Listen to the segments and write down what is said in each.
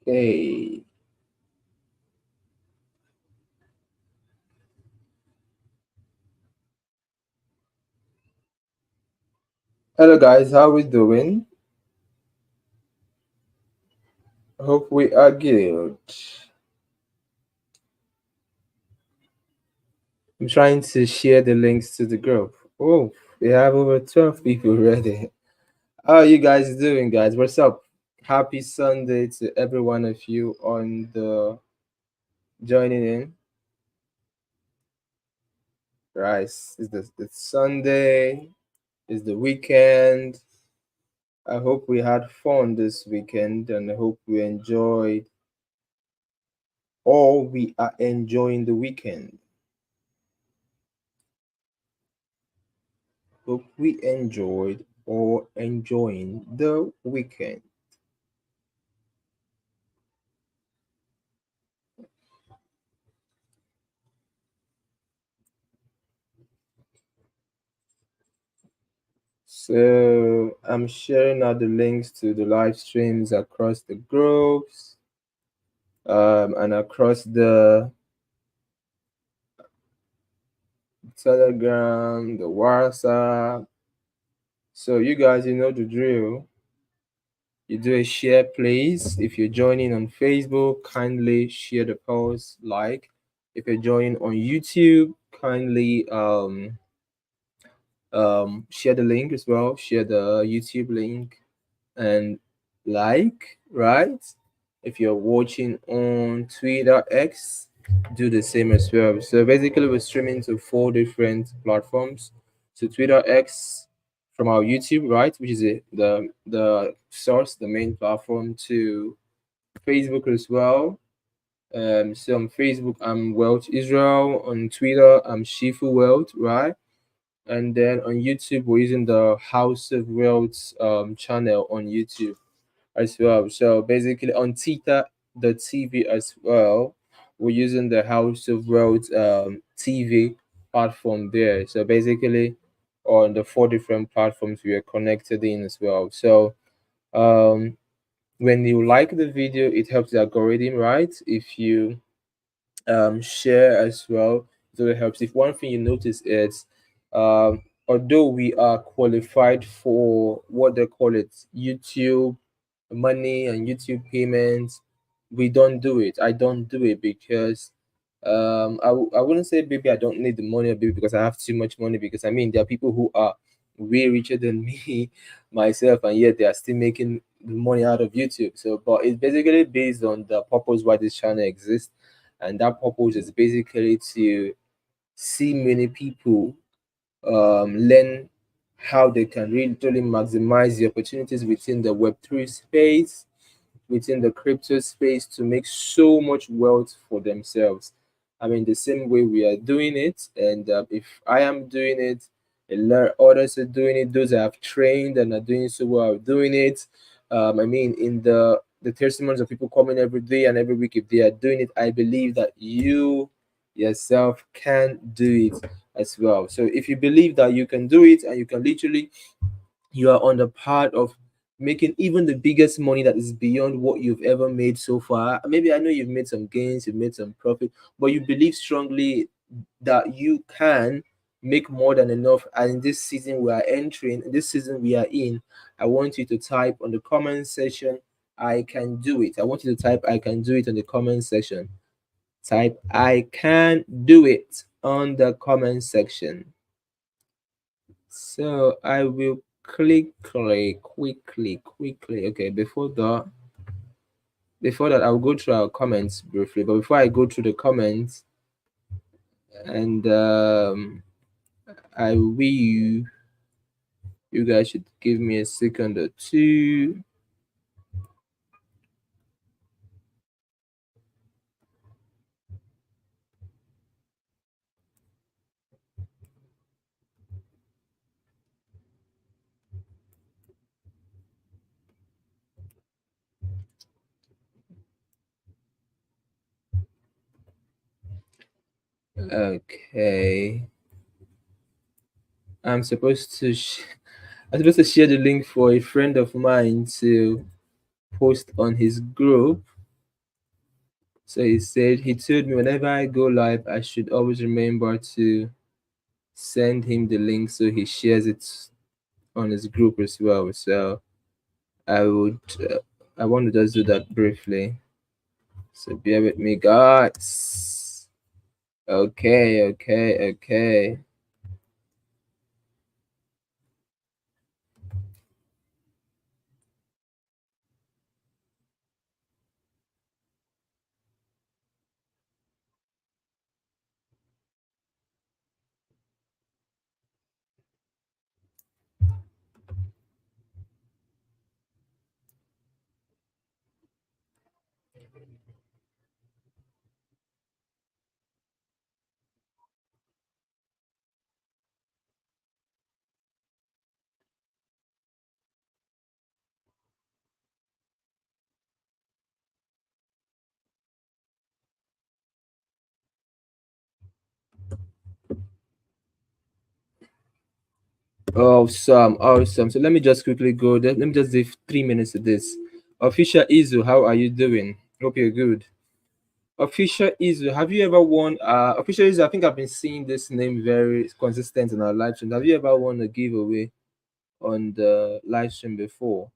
Hey, hello guys, how we doing? Hope we are good. I'm trying to share the links to the group. Oh, we have over 12 people already. How are you guys doing, guys? What's up? Happy Sunday to every one of you on the joining in. Right, it's Sunday, it's the weekend. I hope we had fun this weekend and I hope we enjoyed or we are enjoying the weekend. Hope we enjoyed or enjoying the weekend. So I'm sharing out the links to the live streams across the groups and across the Telegram, the WhatsApp. So you guys, you know the drill. You do a share, please. If you're joining on Facebook, kindly share the post, like. If you're joining on YouTube, kindly share the link as well, share the YouTube link and like, right? If you're watching on Twitter X, do the same as well. So basically we're streaming to four different platforms. So Twitter X from our YouTube, right, which is the source, the main platform, to Facebook as well. So on Facebook I'm Wealth Israel, on Twitter I'm Shifu Wealth, right? And then on YouTube we're using the House of Wealth channel on YouTube as well. So basically on Tita the TV as well, we're using the House of Wealth TV platform there. So basically on the four different platforms we are connected in as well. So um when you like the video, it helps the algorithm, right? If you share as well. So it helps. If one thing you notice is, although we are qualified for what they call it, YouTube money and YouTube payments, we don't do it. I don't do it because I wouldn't say maybe I don't need the money, or maybe because I have too much money. Because I mean, there are people who are way richer than me, myself, and yet they are still making the money out of YouTube. So, but it's basically based on the purpose why this channel exists, and that purpose is basically to see many people learn how they can really maximize the opportunities within the Web3 space, within the crypto space, to make so much wealth for themselves. I mean, the same way we are doing it, and if I am doing it, a lot of others are doing it. Those I have trained and are doing so well are doing it. I mean, in the testimonies of people coming every day and every week, if they are doing it, I believe that you yourself can do it as well. So if you believe that you can do it and you can literally, you are on the part of making even the biggest money that is beyond what you've ever made so far. Maybe I know you've made some gains, you've made some profit, but you believe strongly that you can make more than enough. And in this season we are entering, this season we are in, I want you to type on the comment section, I can do it. I want you to type I can do it on the comment section. Type I can do it on the comment section. So I will quickly. Okay, before that, I'll go through our comments briefly. But before I go through the comments, and I will, you guys should give me a second or two. Okay, I'm supposed to. I'm supposed to share the link for a friend of mine to post on his group. So he said he told me whenever I go live, I should always remember to send him the link so he shares it on his group as well. So I would, I want to just do that briefly. So bear with me, guys. Okay, okay, okay. Awesome, awesome. So let me just quickly go. Let me just give 3 minutes to this. Official Izu, how are you doing? Hope you're good. Official Izu, have you ever won? Official Izu, I think I've been seeing this name very consistent in our live stream. Have you ever won a giveaway on the live stream before?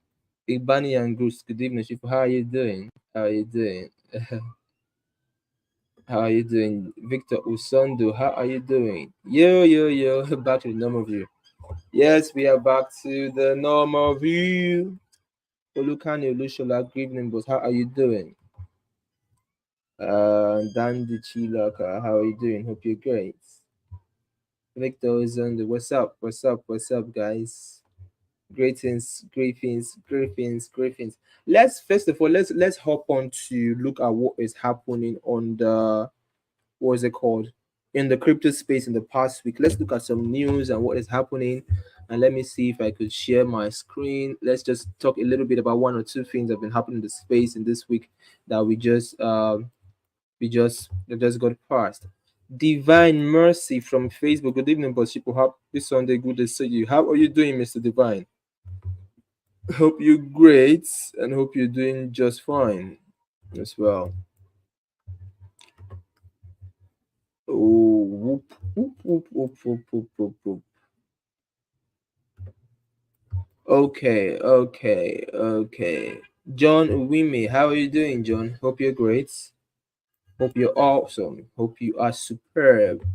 Igbani and Goose, good evening, Chief. How are you doing? How are you doing? How are you doing? Victor Usondo, how are you doing? Yo, yo, yo, back to the normal view. Yes, we are back to the normal view. Olukani Olushola, good evening, boss. How are you doing? Dandy Chilaka, how are you doing? Hope you're great. Victor is on the what's up, what's up, what's up, guys? Greetings, greetings, greetings, greetings. Let's first of all let's hop on to look at what is happening on the what's it called in the crypto space in the past week. Let's look at some news and what is happening. And let me see if I could share my screen. Let's just talk a little bit about one or two things that have been happening in the space in this week that we just got past. Divine Mercy from Facebook. Good evening, boss. People, happy Sunday. Good to see you. How are you doing, Mr. Divine? Hope you're great and hope you're doing just fine as well. Oh, whoop, whoop, whoop, whoop, whoop, whoop, whoop, whoop. Okay, okay, okay. John Wime, how are you doing, John? Hope you're great. Hope you're awesome. Hope you are superb.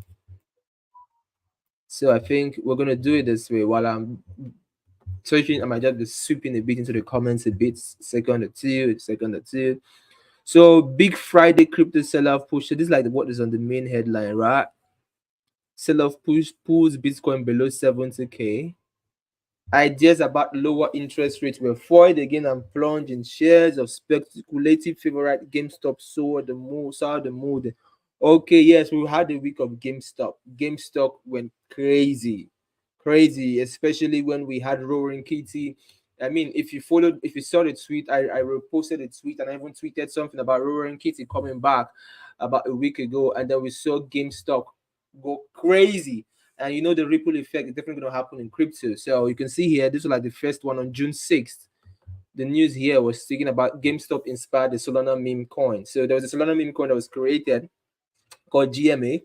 So I think we're gonna do it this way while I'm searching. I might just be sweeping a bit into the comments a bit, second or two. So big Friday crypto sell-off push. So this is like what is on the main headline, right? Sell-off push pulls Bitcoin below 70K. Ideas about lower interest rates were foiled again and plunged in shares of speculative favorite GameStop saw the mood. Okay, yes, we had a week of GameStop. GameStop went crazy, crazy, especially when we had Roaring Kitty. I mean, if you saw the tweet, I reposted a tweet and I even tweeted something about Roaring Kitty coming back about a week ago, and then we saw GameStop go crazy. And you know the ripple effect is definitely going to happen in crypto. So you can see here, this was like the first one on June 6th. The news here was speaking about GameStop inspired the Solana meme coin. So there was a Solana meme coin that was created called GMA,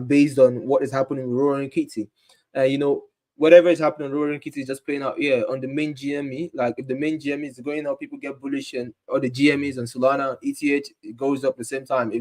based on what is happening with Roaring Kitty. You know, whatever is happening, Roaring Kitty is just playing out here on the main GME. Like if the main GME is going up, people get bullish, and all the GMEs on Solana, ETH it goes up at the same time.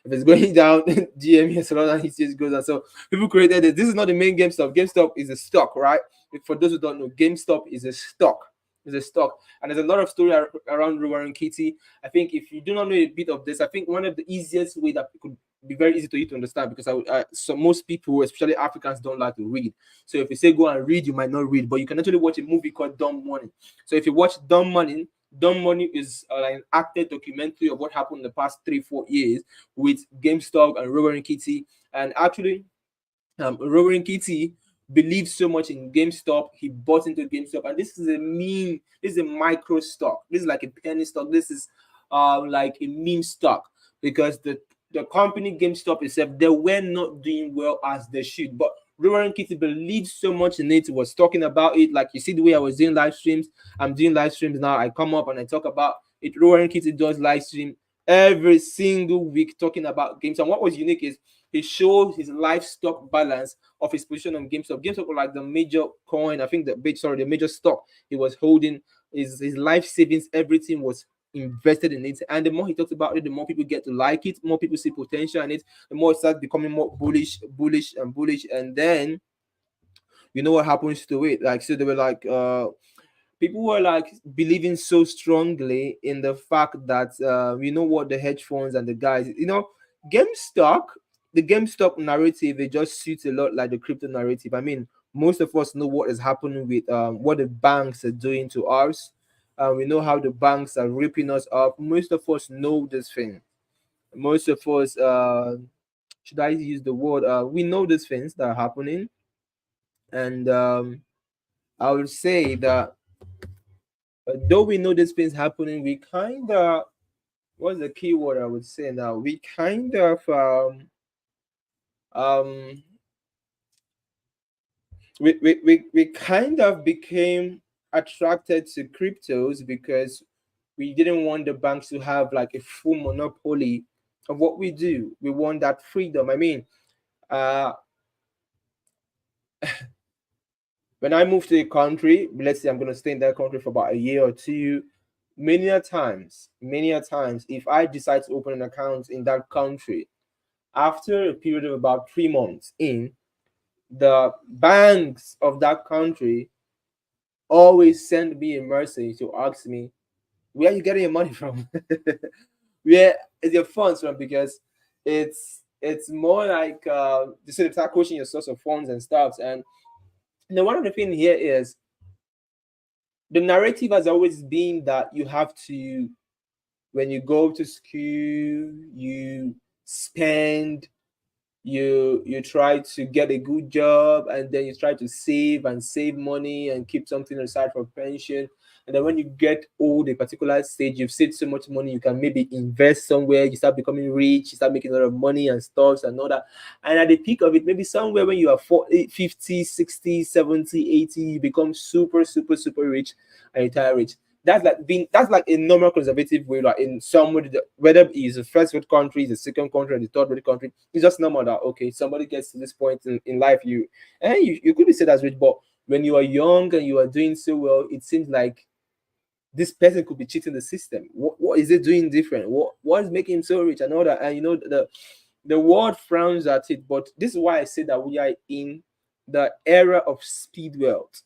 If it's going down, GME and Solana ETH goes down. So people created it. This is not the main GameStop. GameStop is a stock, right? For those who don't know, GameStop is a stock. Is a stock, and there's a lot of story around Roaring Kitty. I think if you do not know a bit of this, I think one of the easiest way that could be very easy to you to understand, because so most people, especially Africans, don't like to read. So if you say go and read, you might not read, but you can actually watch a movie called Dumb Money. So if you watch Dumb Money is like an acted documentary of what happened in the past 3-4 years with GameStop and Robert and Kitty. And actually, Roaring Kitty believes so much in GameStop, he bought into GameStop, and this is a meme. This is a micro stock. This is like a penny stock. This is like a meme stock, because the company GameStop itself, they were not doing well as they should. But Roaring Kitty believes so much in it, was talking about it. Like you see the way I was doing live streams. I'm doing live streams now. I come up and I talk about it. Roaring Kitty does live stream every single week talking about games. And what was unique is he showed his livestock balance of his position on GameStop. GameStop was like the major coin, I think the major stock he was holding. His life savings, everything was invested in it. And the more he talks about it, the more people get to like it, more people see potential in it, the more it starts becoming more bullish. And then you know what happens to it. Like so they were like people were like believing so strongly in the fact that you know what, the hedge funds and the guys, GameStop, the GameStop narrative, it just suits a lot like the crypto narrative. I mean, most of us know what is happening with what the banks are doing to us. We know how the banks are ripping us off. Most of us know this thing. Most of us, should I use the word? We know these things that are happening, and I would say that though we know these things happening, we kind of, what's the key word I would say now? We kind of um we kind of became attracted to cryptos because we didn't want the banks to have like a full monopoly of what we do. We want that freedom. I mean, uh when I move to a country, let's say I'm gonna stay in that country for about a year or two, many a times, if I decide to open an account in that country, after a period of about 3 months in, the banks of that country always send me a message to ask me, where are you getting your money from? Where is your funds from? Because it's more like they sort of start questioning your source of funds and stuff. And one of the things here is the narrative has always been that you have to, when you go to school, you spend, you try to get a good job, and then you try to save money and keep something aside for pension. And then when you get old, a particular stage, you've saved so much money, you can maybe invest somewhere, you start becoming rich, you start making a lot of money and stuff and all that. And at the peak of it, maybe somewhere when you are 40, 50, 60, 70, 80, you become super rich and retire rich. That's like a normal conservative way, like in somewhere, whether it's a first world country, the second country, and the third world country, it's just normal that okay, somebody gets to this point in life, you could be said as rich, but when you are young and you are doing so well, it seems like this person could be cheating the system. What is it doing different? What is making him so rich and all that? And the world frowns at it, but this is why I say that we are in the era of speed wealth.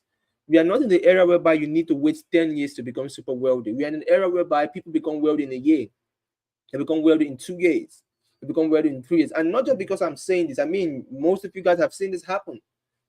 We are not in the era whereby you need to wait 10 years to become super wealthy. We are in an era whereby people become wealthy in a year, they become wealthy in 2 years, they become wealthy in 3 years. And not just because I'm saying this, I mean, most of you guys have seen this happen.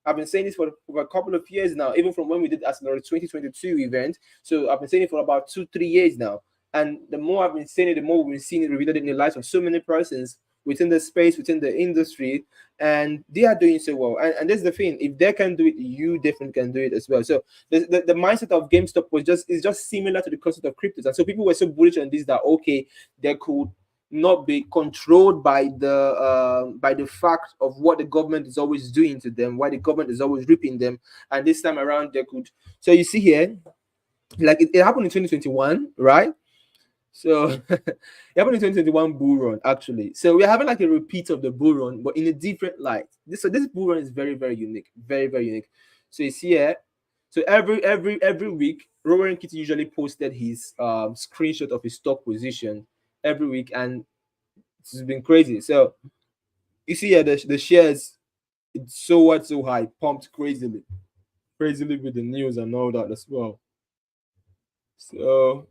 I've been saying this for a couple of years now, even from when we did Arsenal 2022 event. So I've been saying it for about 2, 3 years now. And the more I've been saying it, the more we've been seeing it revealed in the lives of so many persons within the space, within the industry, and they are doing so well. And that's the thing. If they can do it, you definitely can do it as well. So the mindset of GameStop is just similar to the concept of cryptos. And so people were so bullish on this that okay, they could not be controlled by the fact of what the government is always doing to them, why the government is always ripping them, and this time around they could. So you see here, like it happened in 2021, right? So it happened in 2021 bull run actually. So we're having like a repeat of the bull run, but in a different light. This bull run is very unique, very unique. So you see here, so every week, Robert Kitty usually posted his screenshot of his stock position every week, and it's been crazy. So you see here the shares, it's so high, pumped crazily with the news and all that as well. So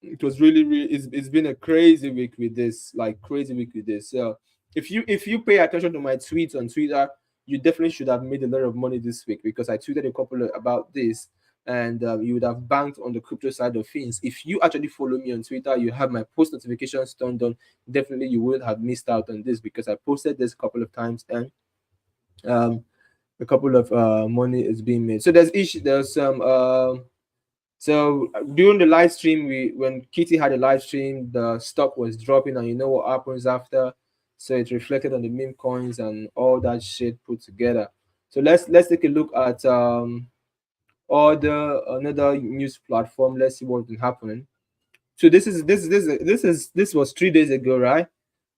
it was really it's been a crazy week with this, like crazy week with this. So if you pay attention to my tweets on Twitter, you definitely should have made a lot of money this week because I tweeted a couple about this, and you would have banked on the crypto side of things. If you actually follow me on Twitter, you have my post notifications turned on. Definitely, you wouldn't have missed out on this because I posted this a couple of times, and um, a couple of money is being made. So there's some so during the live stream, we when Kitty had a live stream, the stock was dropping, and you know what happens after. So it reflected on the meme coins and all that shit put together. So let's take a look at other another news platform. Let's see what's been happening. So this was 3 days ago, right?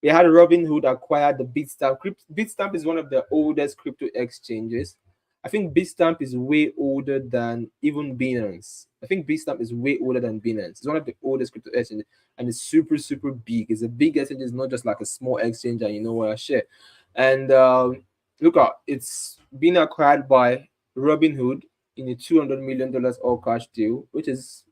We had Robinhood acquired the Bitstamp. Bitstamp is one of the oldest crypto exchanges. I think Bitstamp is way older than even Binance. I think Bitstamp is way older than Binance. It's one of the oldest crypto exchanges, and it's super super big. It's a big exchange. It's not just like a small exchange, and you know what I share. And look at it's been acquired by Robinhood in a $200 million all cash deal, which is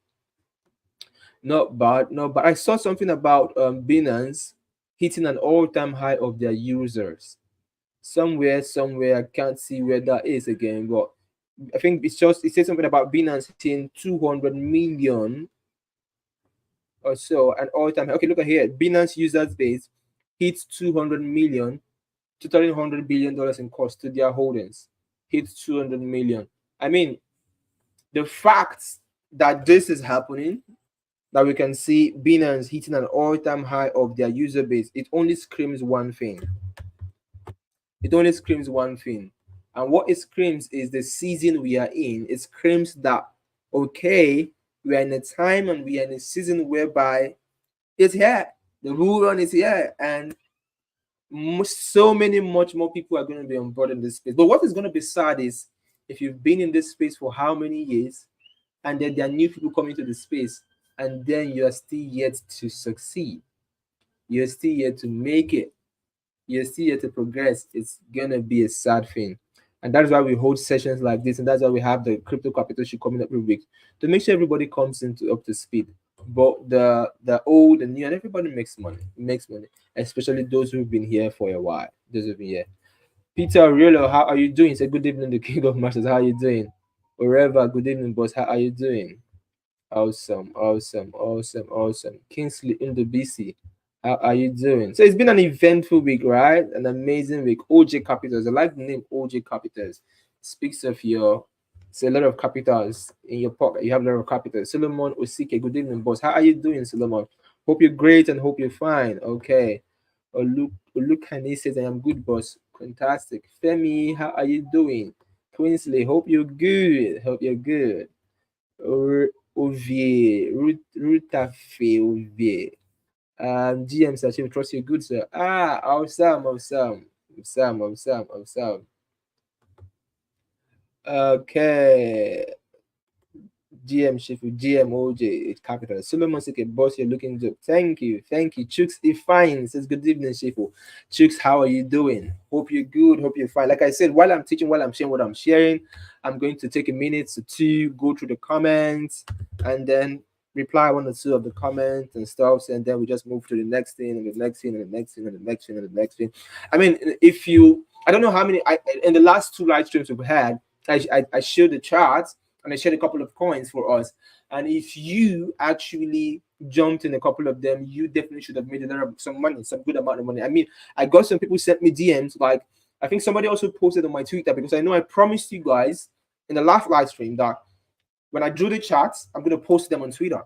not bad, no, but I saw something about Binance hitting an all-time high of their users. Somewhere, I can't see where that is again, but I think it says something about Binance hitting 200 million or so, an all-time high. Okay, look at here. Binance users base hits 200 million, totaling $100 billion in cost to their holdings. Hits 200 million. I mean, the fact that this is happening, that we can see Binance hitting an all-time high of their user base, it only screams one thing. It only screams one thing. And what it screams is the season we are in. It screams that, okay, we are in a time and we are in a season whereby it's here. The bull run is here. And so many, much more people are going to be on board in this space. But what is going to be sad is if you've been in this space for how many years, and then there are new people coming to the space, and then you are still yet to succeed. You're still yet to make it. You're still yet to progress. It's gonna be a sad thing. And that's why we hold sessions like this, and that's why we have the crypto capital show coming up every week to make sure everybody comes into up to speed. But the old and new and everybody makes money. Makes money. Especially those who've been here for a while. Those who've been here. Peter Aurelio, how are you doing? Say good evening, the King of Masters. How are you doing? Oreva, good evening, boss. How are you doing? Awesome, awesome, awesome, awesome. Kingsley in the BC. How are you doing? So it's been an eventful week, right? An amazing week. OJ Capitals. I like the name OJ Capitals. Speaks of your, it's a lot of capitals in your pocket. You have a lot of capitals. Solomon Osike, good evening, boss. How are you doing, Solomon? Hope you're great and hope you're fine. Okay. Olukani says, I am good, boss. Fantastic. Femi, how are you doing? Quinsley, hope you're good. Hope you're good. Ovie, Rutafe Ovie. GM Sachin, trust you good, sir. Ah, awesome, awesome. Awesome, awesome, awesome. Okay. GM Sheffield, GM OJ, it's capital. Solomon Sike, boss, you're looking good. Thank you, thank you. Chooks Ifine says, good evening, Sheffield. Chooks, how are you doing? Hope you're good, hope you're fine. Like I said, while I'm teaching, while I'm sharing what I'm sharing, I'm going to take a minute to two, go through the comments, and then reply one or two of the comments and stuff. And then we just move to the next thing, and the next thing, and the next thing, and the next thing, and the next thing. I mean, if you, I don't know how many, in the last two live streams we've had, I showed the charts and I shared a couple of coins for us. And if you actually jumped in a couple of them, you definitely should have made a lot of some money, some good amount of money. I mean, I got some people sent me DMs. Like, I think somebody also posted on my Twitter, because I know I promised you guys in the last live stream that when I drew the charts, I'm gonna post them on Twitter.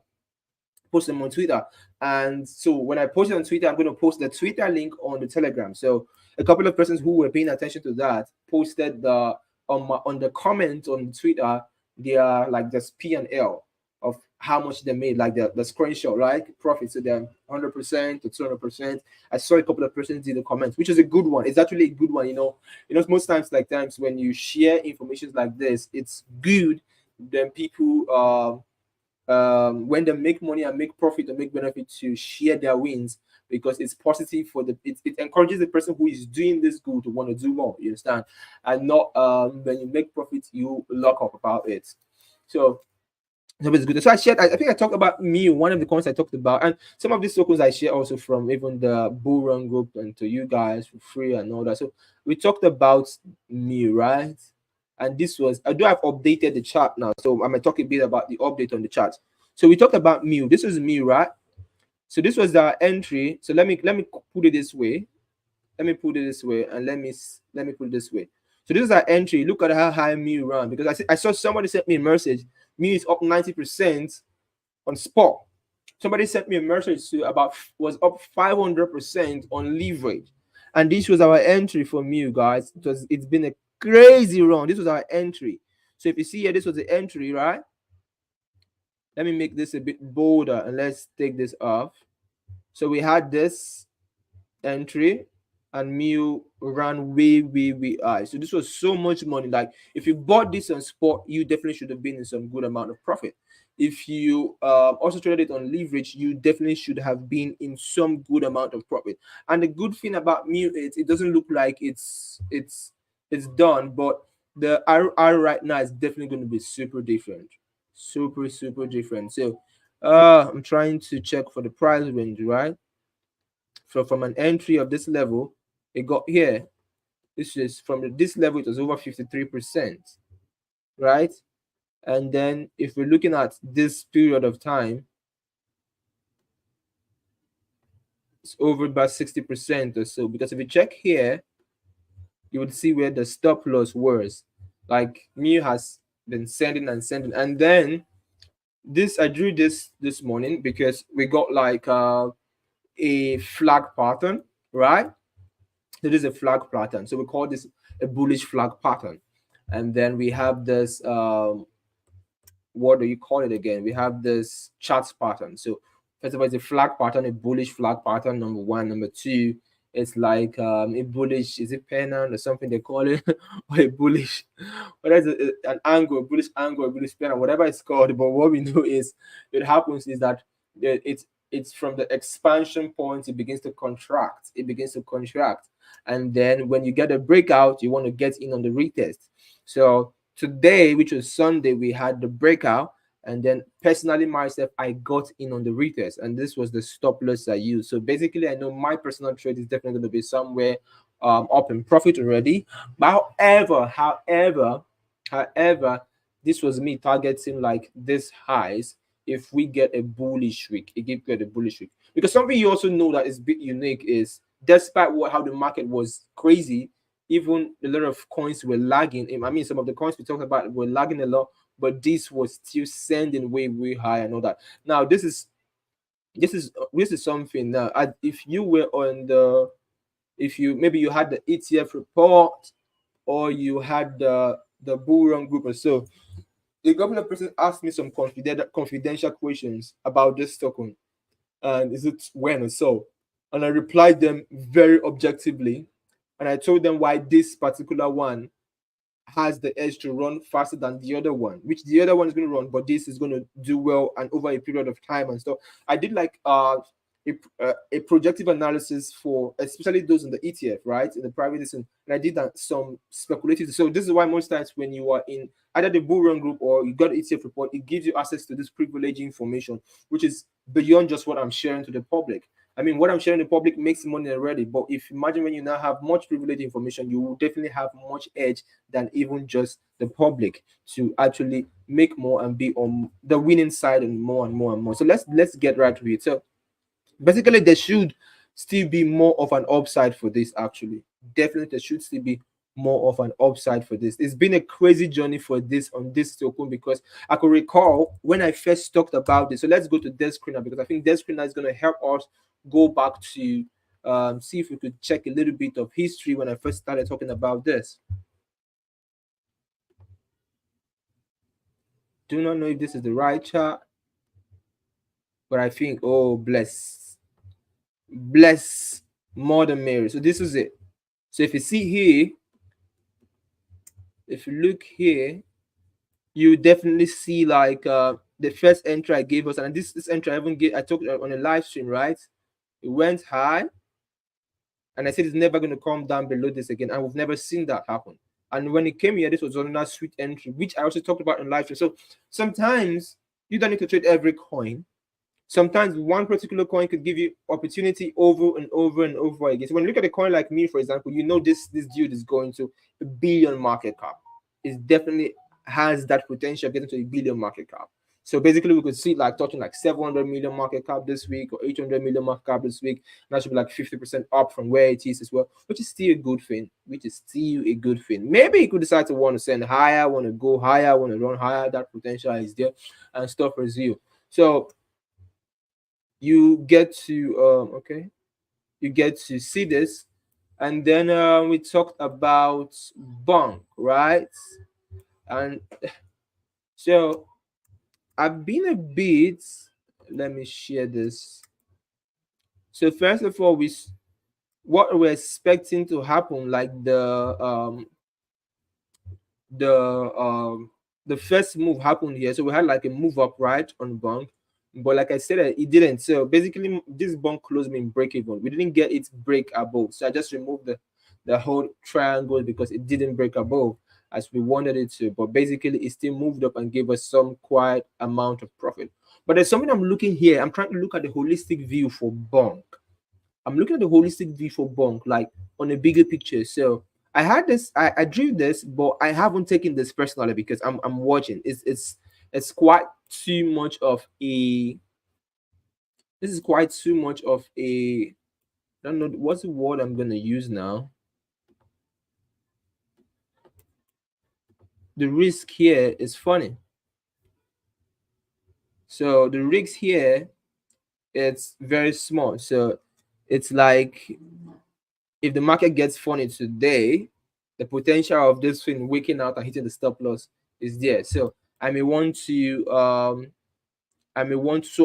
Post them on Twitter. And so when I post it on Twitter, I'm going to post the Twitter link on the Telegram. So a couple of persons who were paying attention to that posted the on the comment on Twitter, they are like just P and L of how much they made, like the screenshot, right? Profit to them 100% to 200%. I saw a couple of persons in the comments, which is a good one. It's actually a good one, most times, like times when you share information like this, it's good. Then people when they make money and make profit and make benefit, to share their wins, because it's positive for it encourages the person who is doing this good to want to do more, you understand, and not when you make profit you lock up about it. So it's good. So I think I talked about me, one of the comments I talked about, and some of these tokens I share also from even the Bull Run group and to you guys for free and all that. So we talked about me, right? And this was, I do have updated the chart now, so I'm gonna talk a bit about the update on the chart. So we talked about me. This is me, right? So this was the entry. So let me put it this way. Let me put it this way, and let me put it this way. So this is our entry. Look at how high Mu ran, because I saw somebody sent me a message. Mu is up 90% on spot. Somebody sent me a message to about was up 500% on leverage, and this was our entry for Mu, guys. It's been a crazy run. This was our entry. So if you see here, this was the entry, right? Let me make this a bit bolder and let's take this off. So we had this entry and Mew ran way high. So this was so much money. Like if you bought this on spot, you definitely should have been in some good amount of profit. If you also traded it on leverage, you definitely should have been in some good amount of profit. And the good thing about Mew is it doesn't look like it's done, but the R right now is definitely going to be super different, super different. So I'm trying to check for the price range, right? So from an entry of this level, it got here. This is from this level, it was over 53%, right? And then if we're looking at this period of time, it's over about 60% or so. Because if you check here, you would see where the stop loss was. Like Mew has been sending and sending. And then this, I drew this morning because we got like a flag pattern, right? It is a flag pattern. So we call this a bullish flag pattern. And then we have this what do you call it again? We have this charts pattern. So first of all, it's a flag pattern, a bullish flag pattern, number one. Number two, it's like a bullish, is it pennant or something they call it? Or a bullish, whether it's an angle, a bullish angle, a bullish pennant, whatever it's called. But what we know is it happens is that it's from the expansion point, it begins to contract. It begins to contract. And then when you get a breakout, you want to get in on the retest. So today, which was Sunday, we had the breakout. And then personally myself, I got in on the retest, and this was the stop loss I used. So basically, I know my personal trade is definitely going to be somewhere up in profit already. But however, this was me targeting like this highs. If we get a bullish week, it gives get a bullish week. Because something you also know that is a bit unique is despite how the market was crazy, even a lot of coins were lagging. I mean, some of the coins we talked about were lagging a lot, but this was still sending way high and all that. Now, this is something now. If you were on the, if you maybe you had the ETF report or you had the bull run group or so, a couple of person asked me some confidential questions about this token and is it when or so, and I replied them very objectively, and I told them why this particular one has the edge to run faster than the other one, which the other one is going to run, but this is going to do well and over a period of time and stuff. I did like a projective analysis for especially those in the ETF, right, in the private listen, and I did that some speculative. So this is why most times when you are in either the bull run group or you got an ETF report, it gives you access to this privileged information, which is beyond just what I'm sharing to the public. I mean, what I'm sharing to the public makes money already, but if imagine when you now have much privileged information, you will definitely have much edge than even just the public to actually make more and be on the winning side and more and more and more. So let's get right to it. So basically, there should still be more of an upside for this. Actually, definitely, there should still be more of an upside for this. It's been a crazy journey for this on this token because I could recall when I first talked about this. So let's go to Desk Screener because I think Desk Screener is going to help us go back to see if we could check a little bit of history when I first started talking about this. Do not know if this is the right chart, but I think, oh, bless more than Mary. So this is it. So if you see here, if you look here, you definitely see like the first entry I gave us, and this entry I took on a live stream, right? It went high, and I said it's never going to come down below this again, and we've never seen that happen. And when it came here, this was another sweet entry, which I also talked about in live stream. So sometimes you don't need to trade every coin. Sometimes one particular coin could give you opportunity over and over and over again. So when you look at a coin like me, for example, you know this dude is going to a billion market cap. It definitely has that potential of getting to a billion market cap. So basically, we could see like touching like 700 million market cap this week or 800 million market cap this week. And that should be like 50% up from where it is as well, which is still a good thing. Maybe you could decide to want to send higher, want to go higher, want to run higher. That potential is there and stuff as you. So you get to you get to see this, and then we talked about bunk, right? And so I've been a bit. Let me share this. So first of all, what we're expecting to happen, like the um the first move happened here. So we had like a move up right on bond, but like I said, it didn't. So basically, this bond closed me in break even. We didn't get it break above, so I just removed the whole triangle because it didn't break above as we wanted it to. But basically, it still moved up and gave us some quite amount of profit. But there's something I'm looking here. I'm trying to look at the holistic view for bond. I'm looking at the holistic view for bunk, like on a bigger picture. So I had this, I drew this, but I haven't taken this personally because I'm watching. It's quite too much of a. This is quite too much of a. I don't know what's the word I'm gonna use now. The risk here is funny. So the risk here, it's very small. So it's like if the market gets funny today, the potential of this thing waking out and hitting the stop loss is there. So I may want to so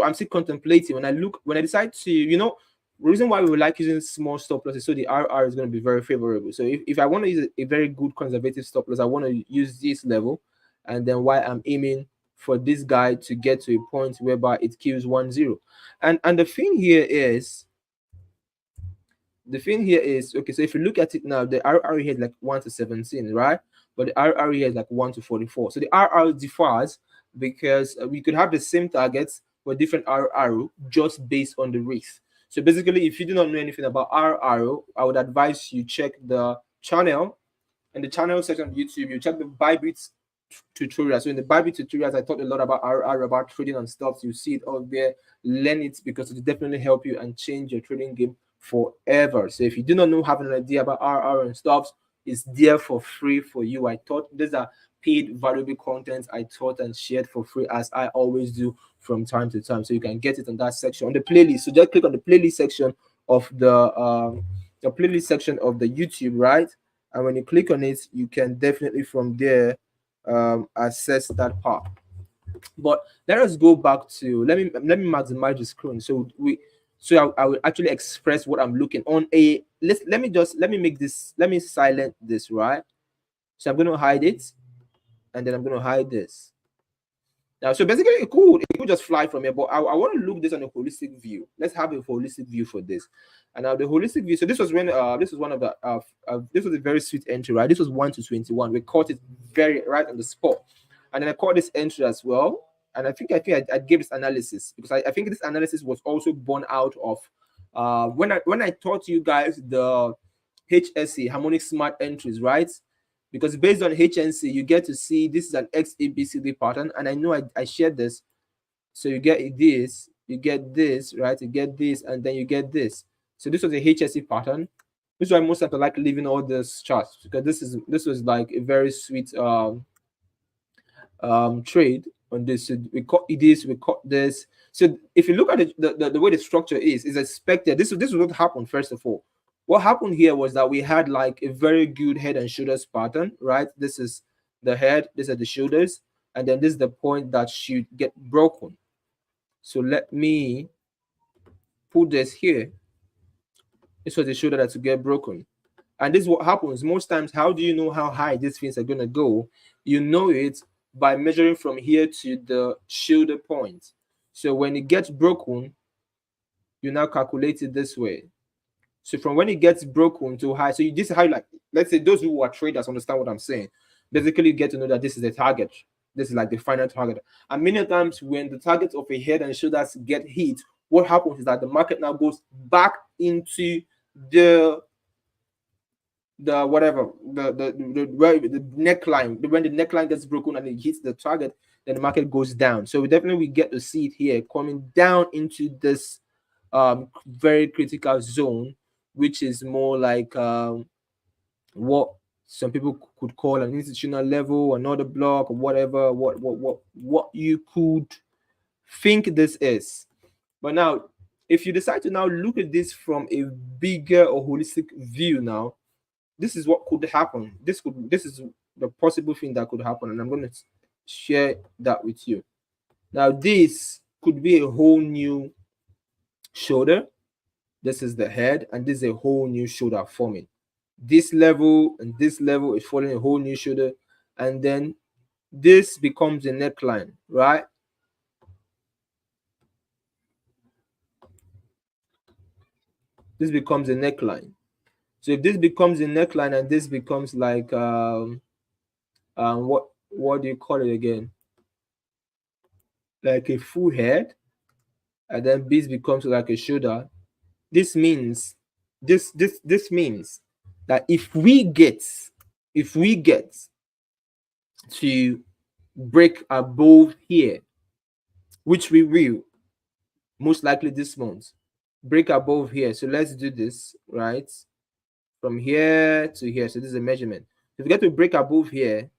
I'm still contemplating when I decide to, the reason why we would like using small stop losses, so the RR is going to be very favorable. So if I want to use a very good conservative stop loss, I want to use this level, and then why I'm aiming for this guy to get to a point whereby it kills 1-0. And the thing here is okay. So if you look at it now, the RR here is like 1 to 17, right? But the RR here is like 1 to 44. So the RR differs because we could have the same targets but different RR just based on the risk. So basically, if you do not know anything about RR, I would advise you check the channel. In the channel section of YouTube, you check the Bybit tutorial. So in the Bybit tutorials, I talked a lot about RR, about trading and stuff. You see it out there, learn it because it will definitely help you and change your trading game forever. So if you do not know, have an idea about RR and stuff, it's there for free for you. I thought these are paid valuable content I taught and shared for free as I always do from time to time. So you can get it on that section on the playlist. So just click on the playlist section of the playlist section of the YouTube, right? And when you click on it, you can definitely from there access that part. But let us go back to let me maximize the screen. So I will actually express what I'm looking on a let me silent this, right? So I'm gonna hide it, and then I'm gonna hide this. Now, so basically, it could just fly from here, but I want to look this on a holistic view. Let's have a holistic view for this. And now the holistic view. So this was when this was one of the this was a very sweet entry, right? This was 1 to 21. We caught it very right on the spot, and then I caught this entry as well. And I gave this analysis because I think this analysis was also born out of when I taught you guys the HSC harmonic smart entries, right? Because based on HNC, you get to see this is an XABCD pattern, and I know I shared this. So you get this, you get this, right? You get this, and then you get this. So this was a HSC pattern. This is why most people like leaving all this charts because this was like a very sweet trade on this. So we cut this, we cut this. So if you look at the way the structure is expected. This is what happened first of all. What happened here was that we had like a very good head and shoulders pattern, right? This is the head, these are the shoulders, and then this is the point that should get broken. So let me put this here. This was the shoulder that to get broken. And this is what happens most times. How do you know how high these things are gonna go? You know it by measuring from here to the shoulder point. So when it gets broken, you now calculate it this way. So from when it gets broken to high, so this is how like let's say those who are traders understand what I'm saying. Basically, you get to know that this is the target. This is like the final target. And many times when the target of a head and shoulders get hit, what happens is that the market now goes back into the whatever the neckline. When the neckline gets broken and it hits the target, then the market goes down. So we get to see it here coming down into this very critical zone, which is more like what some people could call an institutional level, another block, or whatever. What you could think this is. But now, if you decide to now look at this from a bigger or holistic view, now this is what could happen. This is the possible thing that could happen, and I'm going to share that with you. Now this could be a whole new shoulder. This is the head, and this is a whole new shoulder forming. This level and this level is forming a whole new shoulder, and then this becomes a neckline, right? This becomes a neckline. So if this becomes a neckline and this becomes like what do you call it again? Like a full head, and then this becomes like a shoulder. This means this means that if we get to break above here, which we will most likely this month, break above here. So let's do this, right? From here to here. So this is a measurement. If we get to break above here,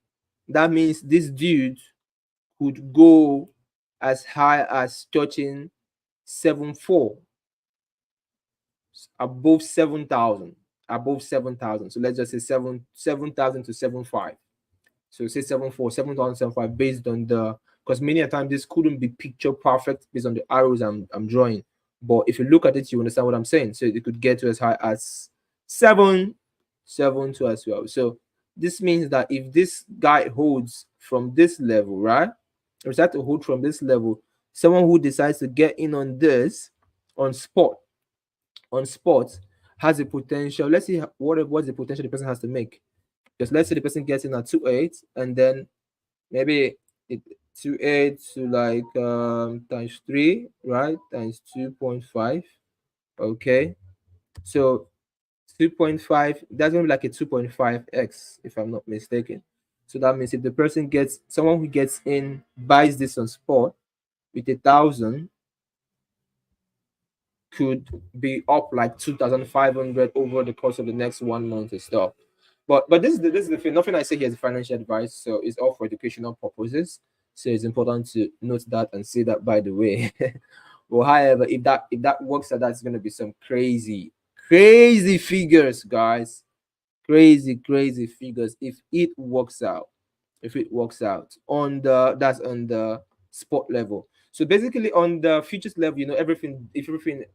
that means this dude could go as high as touching 7.4, above 7,000, above 7,000. So let's just say 7,000 to 7.5. So say 7.4, 7,075 based on the, because many a time this couldn't be picture perfect based on the arrows I'm drawing. But if you look at it, you understand what I'm saying. So it could get to as high as 7.2 as well. So this means that if this guy holds from this level, right? Or start to hold from this level, someone who decides to get in on this on spot, on spot has a potential. Let's see what's the potential the person has to make. Because let's say the person gets in at 2.8, and then maybe it 2.8 to like times 3, right? Times 2.5. Okay. So 2.5, that's gonna be like a 2.5x if I'm not mistaken. So that means if the person gets, someone who gets in buys this on spot with 1,000, could be up like 2,500 over the course of the next 1 month and stuff. But this is the thing. Nothing I say here is financial advice, so it's all for educational purposes. So it's important to note that and say that by the way. Well, however, if that works out, that's gonna be some crazy figures, guys. Crazy figures if it works out. If it works out on the, that's on the spot level. So basically on the futures level, everything, if everything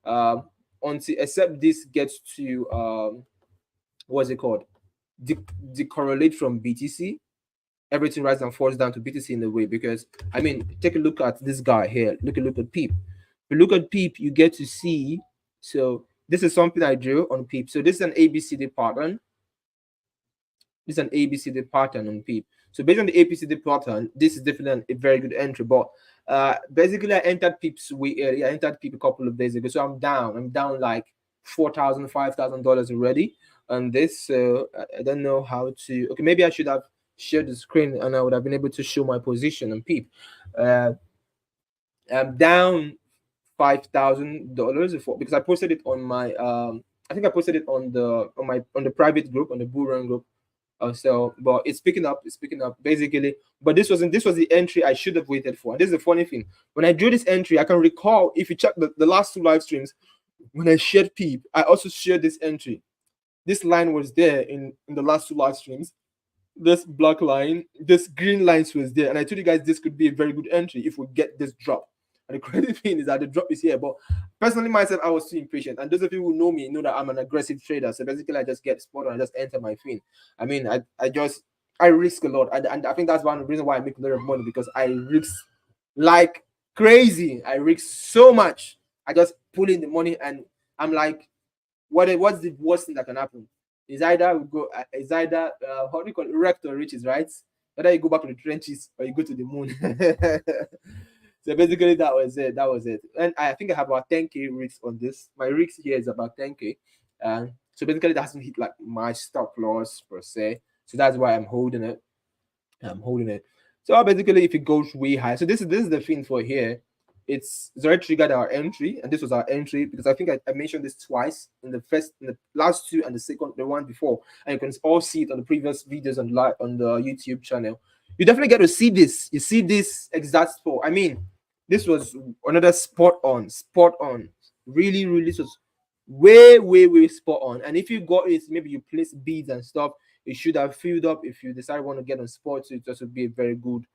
um until except this gets to what's it called, de- decorrelate from BTC, everything rises and falls down to BTC in a way. Because I mean, take a look at this guy here. Look at Peep. If you look at Peep, you get to see. So this is something I drew on Peep. So this is an ABCD pattern. This is an ABCD pattern on PEEP. So based on the ABCD pattern, this is definitely a very good entry. But basically, I entered PEEP's I entered PEEP a couple of days ago. So I'm down. I'm down like $4,000, $5,000 already on this. So I don't know how to. Okay, maybe I should have shared the screen and I would have been able to show my position on PEEP. Uh, I'm down $5,000 because I posted it on my I think I posted it on the private group, on the Bull Run group. So, but it's picking up. It's picking up basically. But this wasn't. This was the entry I should have waited for. And this is the funny thing. When I drew this entry, I can recall, if you check the last two live streams, when I shared Peep, I also shared this entry. This line was there in the last two live streams. This black line, this green lines was there, and I told you guys this could be a very good entry if we get this drop. And the crazy thing is that the drop is here. But personally, myself, I was too impatient. And those of you who know me know that I'm an aggressive trader. So basically, I just get spot on, I just enter my thing. I mean, I risk a lot, and I think that's one reason why I make a lot of money, because I risk like crazy. I risk so much. I just pull in the money, and I'm like, what's the worst thing that can happen? Is either we go, is either how do you call it, wrecked or riches, right? Whether you go back to the trenches or you go to the moon. So basically, that was it. That was it. And I think I have about 10K risk on this. My risk here is about 10K. So basically, that hasn't hit like my stop loss per se. So that's why I'm holding it. I'm holding it. So basically, if it goes way high, so this is the thing for here. It's already triggered our entry, and this was our entry because I think I mentioned this twice in the last two, and the one before, and you can all see it on the previous videos on the YouTube channel. You definitely get to see this. You see this exact spot. I mean, this was another spot on. Really, this was way spot on. And if you got it, maybe you place beads and stuff, it should have filled up. If you decide want to get on sports, it just would be a very good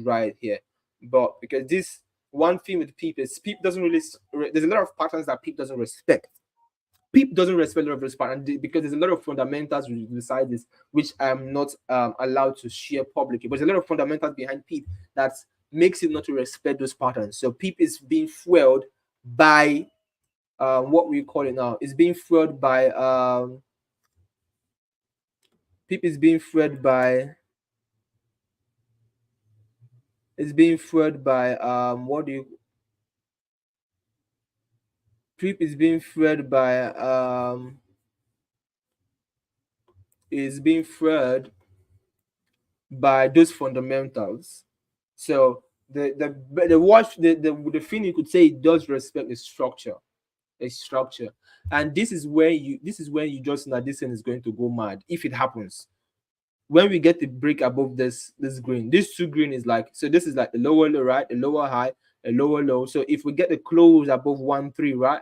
ride here. But because this one thing with PEEP is PEEP doesn't really, there's a lot of patterns that PEEP doesn't respect. PEEP doesn't respect a lot of this pattern because there's a lot of fundamentals beside this, which I'm not allowed to share publicly. But there's a lot of fundamentals behind PEEP that makes it not to respect those patterns. So PEEP is being fueled by what we call it now. It's being fueled by PEEP is being fueled by it's being fueled by what do you PEEP is being fueled by is being fueled by those fundamentals. So the thing you could say it does respect the structure, a structure, and this is when you just know this thing is going to go mad if it happens. When we get the break above this green, this two green is like, so this is like the lower low, right? The lower high, a lower low. So if we get the close above 1-3, right?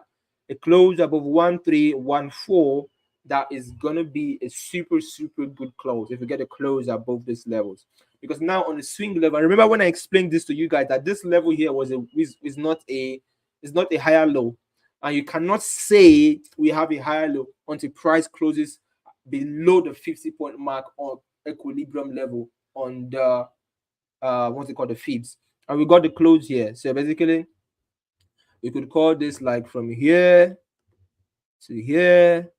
A close above 1-3-1-4, that is gonna be a super good close if we get a close above these levels. Because now on the swing level, I remember when I explained this to you guys that this level here is not a higher low, and you cannot say we have a higher low until price closes below the 50-point mark on equilibrium level on the what's it called, the fibs. And we got the close here. So basically we could call this like from here to here,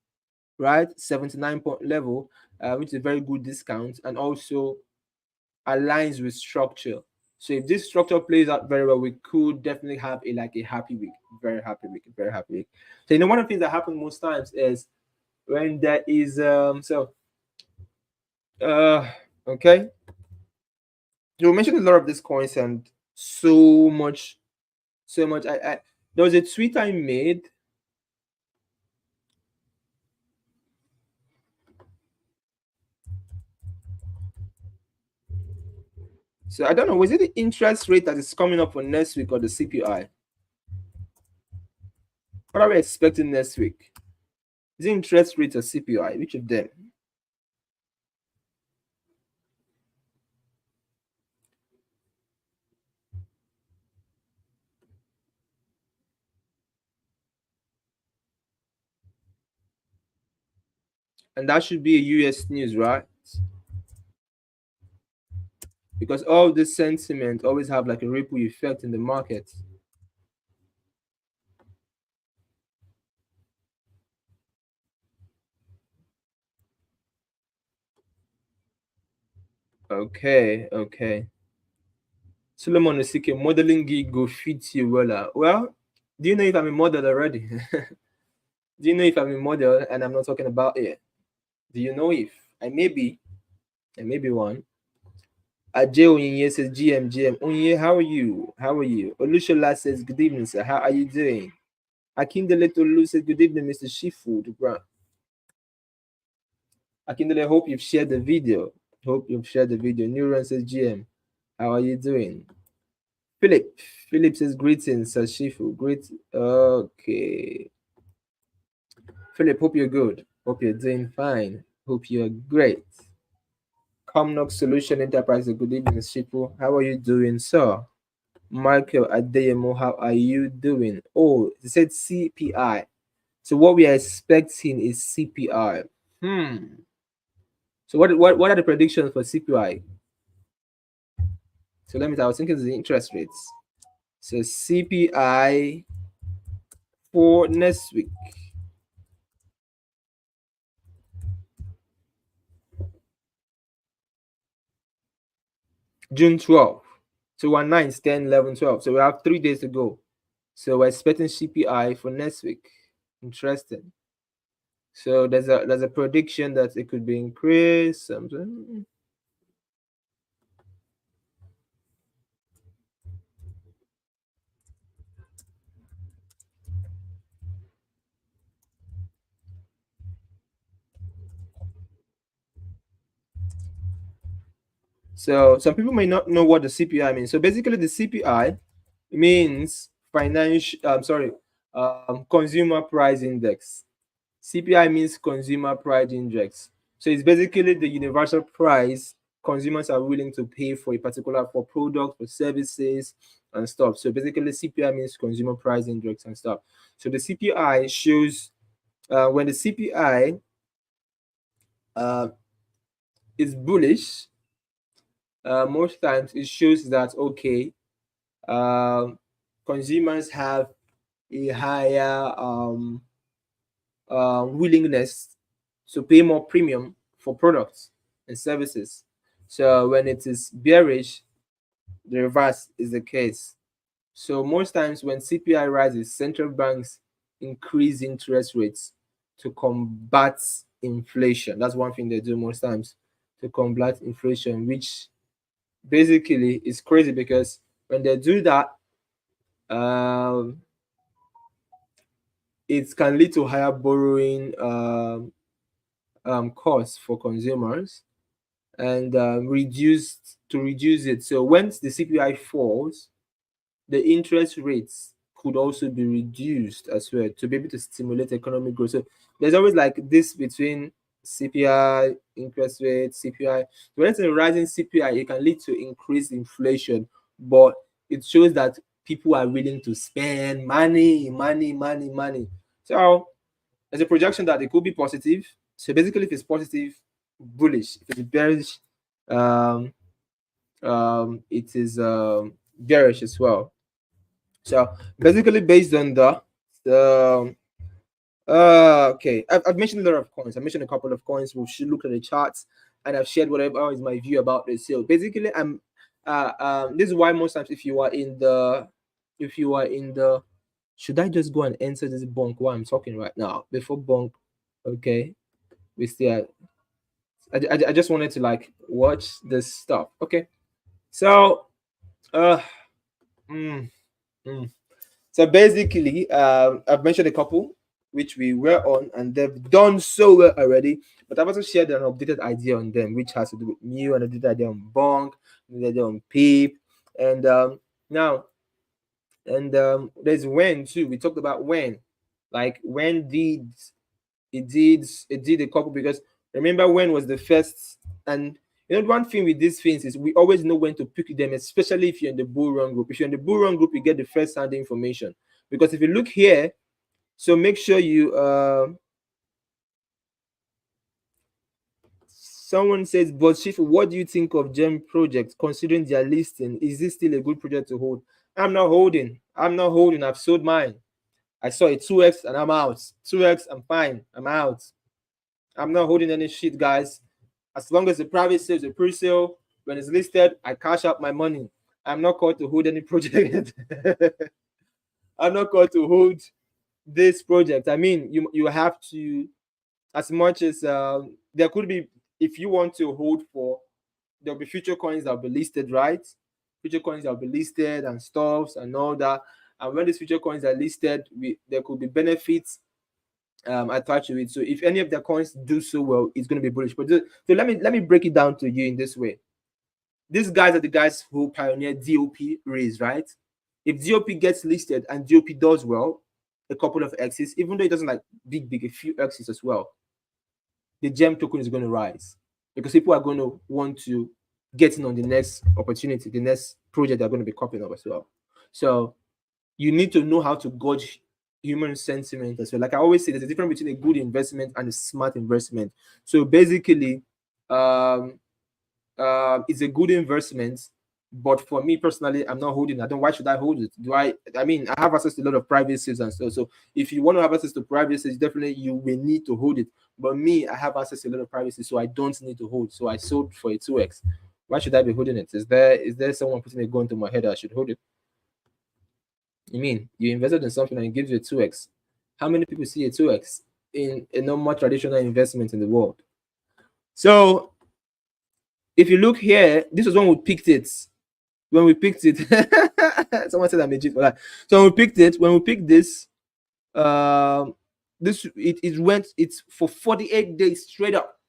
right? 79-point level, which is a very good discount and also aligns with structure. So if this structure plays out very well, we could definitely have a happy week, very happy week, very happy week. So one of the things that happen most times is when there is uh okay, you mentioned a lot of these coins and so much. I there was a tweet I made. So I don't know, was it the interest rate that is coming up for next week or the CPI? What are we expecting next week? Is it interest rate or CPI? Which of them? And that should be a US news, right? Because all this sentiment always have like a ripple effect in the market. Okay. Solomon Osike, modeling gig go fit you well. Well, do you know if I'm a model already? Do you know if I'm a model and I'm not talking about it? Do you know if I may be? I may be one. Ajay Onyinye says GM. Onyinye, how are you? How are you? Olushola says good evening, sir. How are you doing? Akindele Tolu says good evening, Mr. Shifood. Akindele, hope you've shared the video. Hope you've shared the video. Neuron says GM. How are you doing? Philip. Philip says greetings, Sir Shifu. Great. Okay. Philip, hope you're good. Hope you're doing fine. Hope you're great. Comnox Solution Enterprise, good evening, Shifu. How are you doing, sir? Michael Adeyemo, how are you doing? Oh, he said CPI. So what we are expecting is CPI. So what are the predictions for CPI? So let me tell. I was thinking the interest rates. So CPI for next week. June 12th. So we're 9, 10, 11, 12. So we have 3 days to go. So we're expecting CPI for next week. Interesting. So there's a prediction that it could be increased. Something. So some people may not know what the CPI means. So basically, the CPI means consumer price index. CPI means consumer price index. So it's basically the universal price consumers are willing to pay for a particular for products, for services, and stuff. So basically, CPI means consumer price index and stuff. So the CPI shows when the CPI uh, is bullish, most times it shows that okay, um, consumers have a higher willingness to pay more premium for products and services. So when it is bearish, the reverse is the case. So most times when CPI rises, central banks increase interest rates to combat inflation. That's one thing they do most times to combat inflation, which basically is crazy because when they do that, um, it can lead to higher borrowing costs for consumers and reduce it. So once the CPI falls, the interest rates could also be reduced as well to be able to stimulate economic growth. So there's always like this between CPI, interest rate, CPI. When it's a rising CPI, it can lead to increased inflation, but it shows that people are willing to spend money, money, money, money. So there's a projection that it could be positive. So basically, if it's positive, bullish. If it's bearish, um, it is bearish as well. So basically, based on the okay, I've mentioned a lot of coins. I mentioned a couple of coins. We should look at the charts, and I've shared whatever is my view about this. So basically, this is why most times if you are in the should I just go and enter this bunk while I'm talking right now before bunk? Okay, we still. I just wanted to like watch this stuff. Okay, so uh, mm, mm. So basically, I've mentioned a couple which we were on, and they've done so well already. But I've also shared an updated idea on them, which has to do with new and updated idea on Bonk, an idea on Peep, and now and there's when too. We talked about when, like when did it did a couple because remember when was the first and one thing with these things is we always know when to pick them, especially if you're in the bull run group. If you're in the bull run group, you get the first hand information. Because if you look here, so make sure you someone says, but Chief, what do you think of Gem projects considering their listing? Is this still a good project to hold? I'm not holding. I'm not holding. I've sold mine. I saw it 2x and I'm out. 2x, I'm fine. I'm out. I'm not holding any shit, guys. As long as the private sale is a pre-sale, when it's listed, I cash out my money. I'm not called to hold any project. I'm not called to hold this project. I mean, you have to, as much as there could be, if you want to hold for, there'll be future coins that'll be listed, right? Future coins that'll be listed and stuffs and all that. And when these future coins are listed, there could be benefits attached to it. So if any of the coins do so well, it's going to be bullish. But so let me break it down to you in this way. These guys are the guys who pioneered DOP raise, right? If DOP gets listed and DOP does well, a couple of X's, even though it doesn't like big, a few X's as well, the gem token is going to rise because people are going to want to get in on the next opportunity, the next project they're going to be copying up as well. So you need to know how to gauge human sentiment as well. Like I always say, there's a difference between a good investment and a smart investment. So basically, it's a good investment, but for me personally, I'm not holding. I don't. Why should I hold it? Do I? I mean, I have access to a lot of private sales and stuff. So if you want to have access to private sales, definitely you will need to hold it. But me, I have access to a lot of privacy, so I don't need to hold. So I sold for a 2x. Why should I be holding it? Is there someone putting a gun to my head that I should hold it? You mean you invested in something and it gives you a 2x? How many people see a 2x in a normal traditional investment in the world? So if you look here, this was when we picked it. When we picked it, someone said I'm a for that. So when we picked this, it's for 48 days straight up.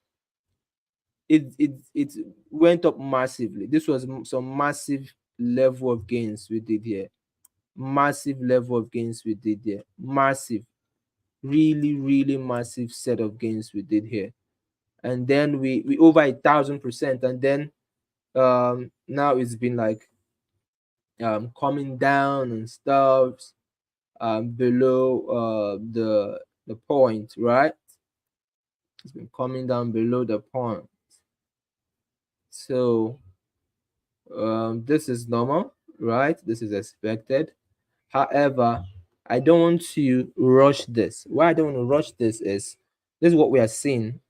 It went up massively. This was some massive level of gains we did here. Massive level of gains we did there. Massive, really, really massive set of gains we did here. And then we over 1,000%. And then Now it's been like coming down and stuff below the point, right? It's been coming down below the point. So this is normal, right? This is expected. However, I don't want to rush this. Why I don't want to rush this is what we are seeing.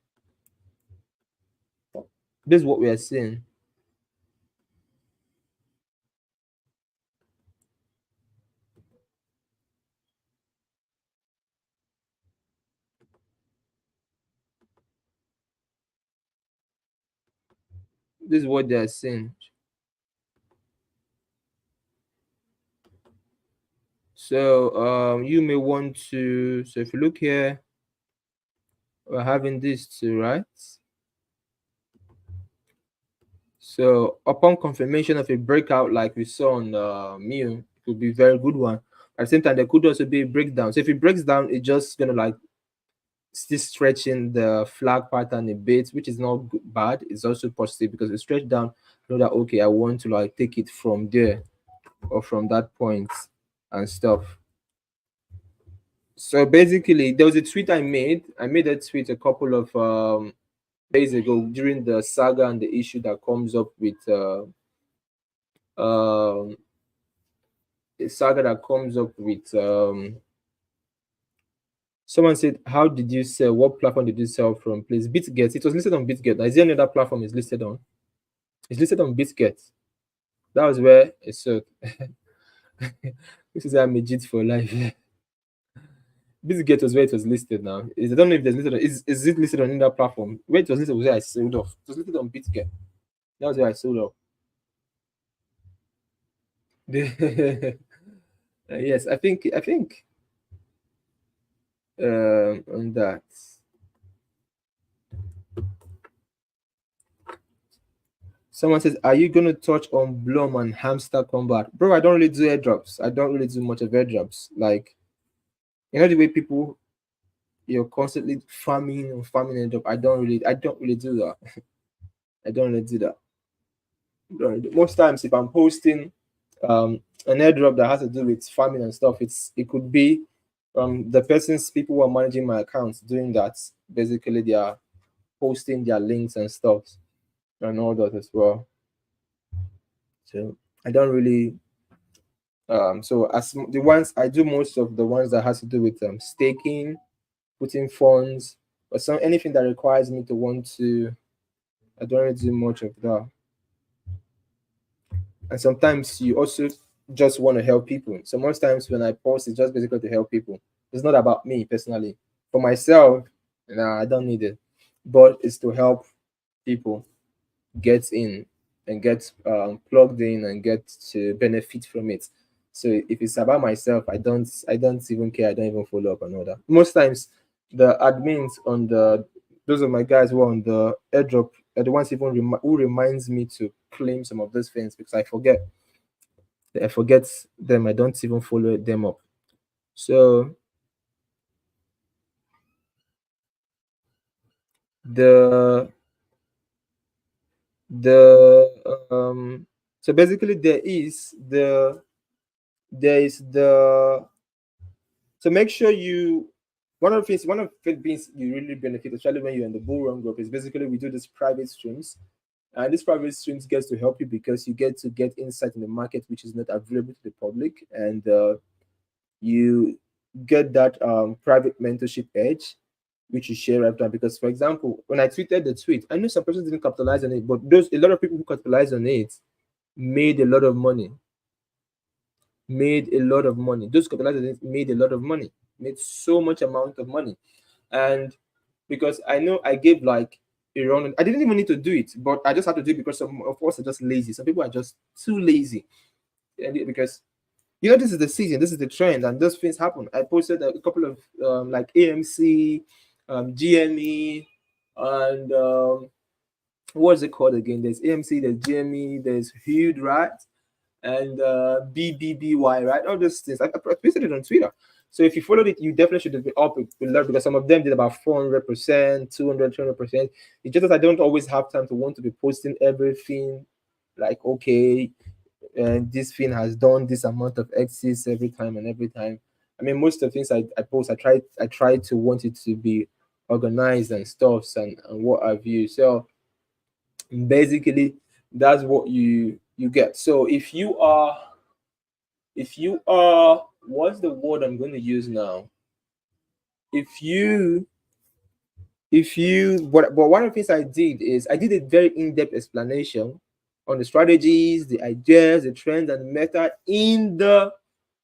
This is what we are seeing. This is what they are seeing. So you may want to. So if you look here, we're having this too, right? So upon confirmation of a breakout, like we saw on Mew, it could be a very good one. At the same time, there could also be a breakdown. So if it breaks down, it's just gonna like still stretching the flag pattern a bit, which is not bad. It's also positive because it stretch down. Know that okay, I want to like take it from there or from that point and stuff. So basically, there was a tweet I made. I made a tweet a couple of days ago during the saga and the issue that comes up with um a saga that comes up with someone said, how did you sell? What platform did you sell from? Please, BitGet. It was listed on BitGet. Is there any other platform it's listed on? It's listed on BitGet. That was where it sold. This is a legit for life. BitGet was where it was listed now. I don't know if there's listed on, is it listed on another platform? Where it was listed was where I sold off. It was listed on BitGet. That was where I sold off. Yes, I think on that. Someone says, "Are you gonna touch on Blum and Hamster Combat, bro?" I don't really do airdrops. I don't really do much of airdrops. Like you know the way people you're constantly farming and farming airdrop. I don't really do that. I don't really do that. Most times, if I'm posting an airdrop that has to do with farming and stuff, it could be the person's people who are managing my accounts doing that. Basically, they are posting their links and stuff and all that as well. So I don't really so as the ones I do most of the ones that has to do with staking, putting funds, but some anything that requires me to want to, I don't really do much of that. And sometimes you also just want to help people. So most times when I post, it's just basically to help people. It's not about me personally. For myself, nah, I don't need it, but it's to help people get in and get plugged in and get to benefit from it. So if it's about myself, I don't even care. I don't even follow up and all that. Most times, the admins on the those are my guys who are on the airdrop are the ones even who reminds me to claim some of those things because I forget them. I don't even follow them up. So the so basically there is the so make sure you one of the things you really benefit, especially when you're in the bull run group, is basically we do these private streams. And these private streams gets to help you because you get to get insight in the market which is not available to the public, and you get that private mentorship edge which you share right now. Because for example, when I tweeted the tweet, I know some persons didn't capitalize on it, but those a lot of people who capitalized on it made a lot of money. Made a lot of money. Those capitalized on it made a lot of money. Made so much amount of money. And because I know I gave like a run, I didn't even need to do it, but I just had to do it because some of us are just lazy. Some people are just too lazy. And because this is the season, this is the trend, and those things happen. I posted a couple of like AMC, GME, and what's it called again? There's AMC, there's GME, there's Huge, right? And BBBY, right? All those things. I posted it on Twitter. So if you followed it, you definitely should have been up with lot because some of them did about 400%, 200, 300%. It's just that I don't always have time to want to be posting everything like, okay, this thing has done this amount of exits every time and every time. I mean, most of the things I post, I try to want it to be organized and stuffs and what have you. So basically, that's what you get. So if you are what's the word I'm going to use now? If you but one of the things I did is I did a very in-depth explanation on the strategies, the ideas, the trends, and the method in the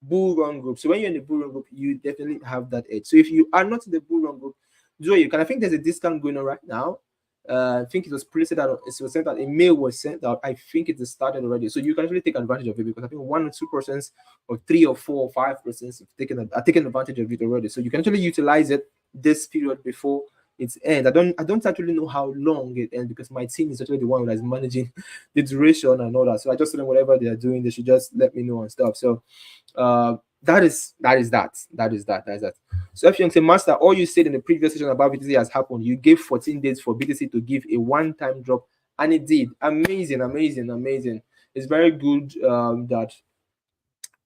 bull run group. So when you're in the bull run group, you definitely have that edge. So if you are not in the bull run group, do what you can. I think there's a discount going on right now. I think it was placed out. It was sent out. A mail was sent out. I think it has started already. So you can actually take advantage of it because I think 1 or 2% or 3 or 4 or 5% are taking advantage of it already. So you can actually utilize it this period before its end. I don't actually know how long it ends because my team is actually the one that is managing the duration and all that. So I just tell them whatever they are doing, they should just let me know and stuff. So that is that. So if you say, Master, all you said in the previous session about BTC has happened. You gave 14 days for BTC to give a one-time drop, and it did. Amazing, amazing, amazing. It's very good that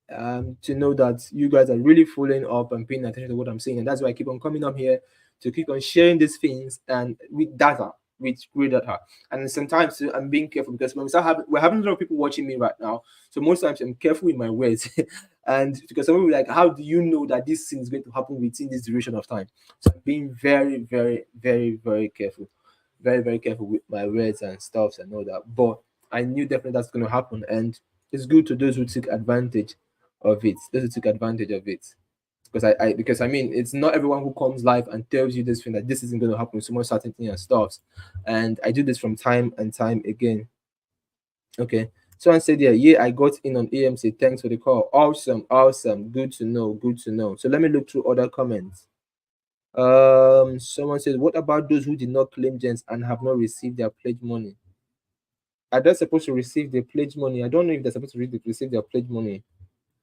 to know that you guys are really following up and paying attention to what I'm saying. And that's why I keep on coming up here to keep on sharing these things and with data, with great data. And sometimes I'm being careful because when we're having a lot of people watching me right now. So most times I'm careful with my words. And because some people are like, how do you know that this thing is going to happen within this duration of time? So I'm being very, very, very, very careful. Very, very careful with my words and stuff and all that. But I knew definitely that's going to happen. And it's good to those who took advantage of it. Those who took advantage of it. Because I mean it's not everyone who comes live and tells you this thing that this isn't going to happen with so much certainty and stuff. And I do this from time and time again. Okay. Someone said, yeah, I got in on AMC. Thanks for the call. Awesome, awesome. Good to know. Good to know. So let me look through other comments. Someone said, what about those who did not claim gens and have not received their pledge money? Are they supposed to receive their pledge money? I don't know if they're supposed to receive their pledge money.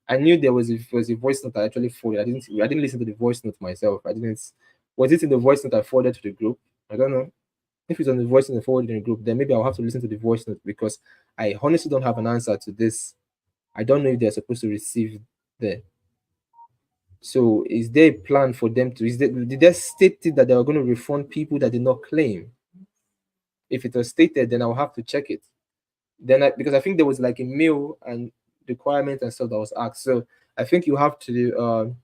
I knew there was a voice note I actually forwarded. I didn't listen to the voice note myself. I didn't. Was it in the voice note I forwarded to the group? I don't know. If it's on the voice note I forwarded in the group, then maybe I'll have to listen to the voice note because I honestly don't have an answer to this. I don't know if they're supposed to receive the. So is there a plan for them to? Did they state it that they were going to refund people that did not claim? If it was stated, then I'll have to check it. Because I think there was like a mail and requirement and stuff that was asked. So I think you have to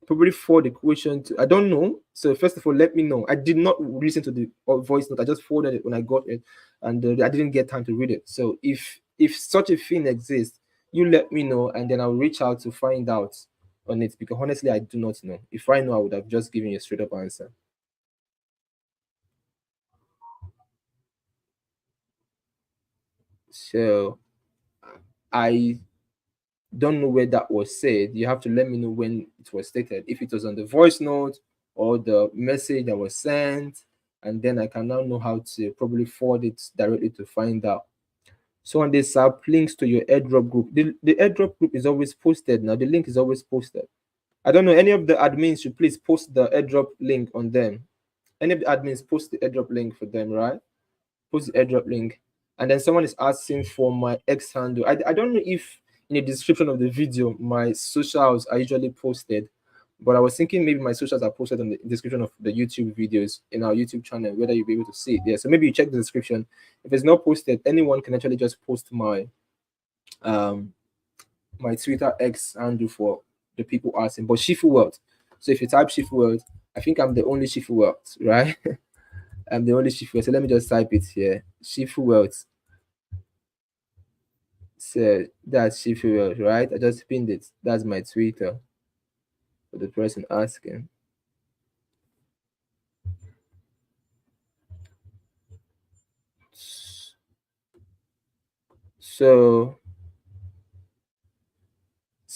probably forward the question to. I don't know. So first of all, let me know. I did not listen to the voice note. I just forwarded it when I got it, and I didn't get time to read it. So if such a thing exists, you let me know, and then I'll reach out to find out on it. Because honestly, I do not know. If I know, I would have just given you a straight up answer. So I don't know where that was said. You have to let me know when it was stated. If it was on the voice note or the message that was sent, and then I can now know how to probably forward it directly to find out. So on this app, links to your airdrop group. The airdrop group is always posted now. The link is always posted. I don't know. Any of the admins should please post the airdrop link on them. Any of the admins post the airdrop link for them, right? Post the airdrop link. And then someone is asking for my X handle. I don't know if in the description of the video my socials are usually posted, but I was thinking maybe my socials are posted on the description of the YouTube videos in our YouTube channel, whether you'll be able to see it there. So maybe you check the description. If it's not posted, anyone can actually just post um my Twitter X handle for the people asking. But Shifu World. So if you type Shifu World, I think I'm the only Shifu World, right? I'm the only Shifu. So let me just type it here. Shifu World. So that's Shifu World, right? I just pinned it. That's my Twitter for the person asking. So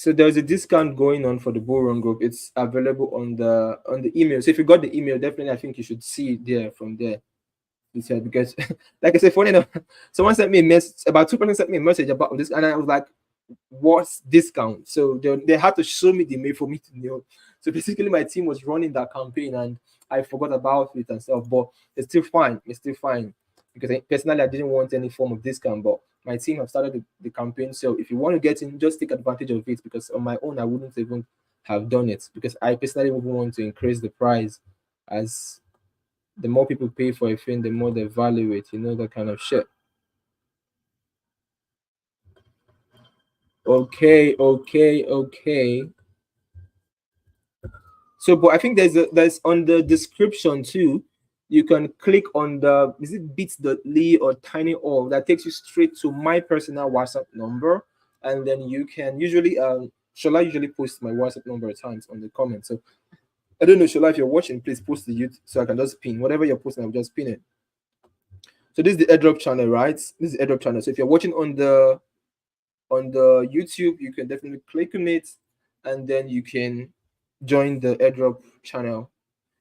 there's a discount going on for the bull run group. It's available on the email. So if you got the email, definitely I think you should see it there from there. Because like I said, funny enough, someone sent me a message, about 2 people sent me a message about this, and I was like, what's discount? So they had to show me the mail for me to know. So basically my team was running that campaign and I forgot about it and stuff, but it's still fine. It's still fine. because personally I didn't want any form of discount, but my team have started the campaign. So if you want to get in, just take advantage of it, because on my own I wouldn't even have done it, because I personally would want to increase the price, as the more people pay for a thing, the more they value it, that kind of shit. Okay, okay, okay. So, but I think there's on the description too. You can click on the, is it bit.ly or tiny all, that takes you straight to my personal WhatsApp number, and then you can usually Shola usually post my WhatsApp number at times on the comments. So I don't know, Shola, if you're watching, please post the youth so I can just pin whatever you're posting. I'll just pin it. So this is the airdrop channel, right? This is the airdrop channel. So if you're watching on the YouTube, you can definitely click on it, and then you can join the airdrop channel.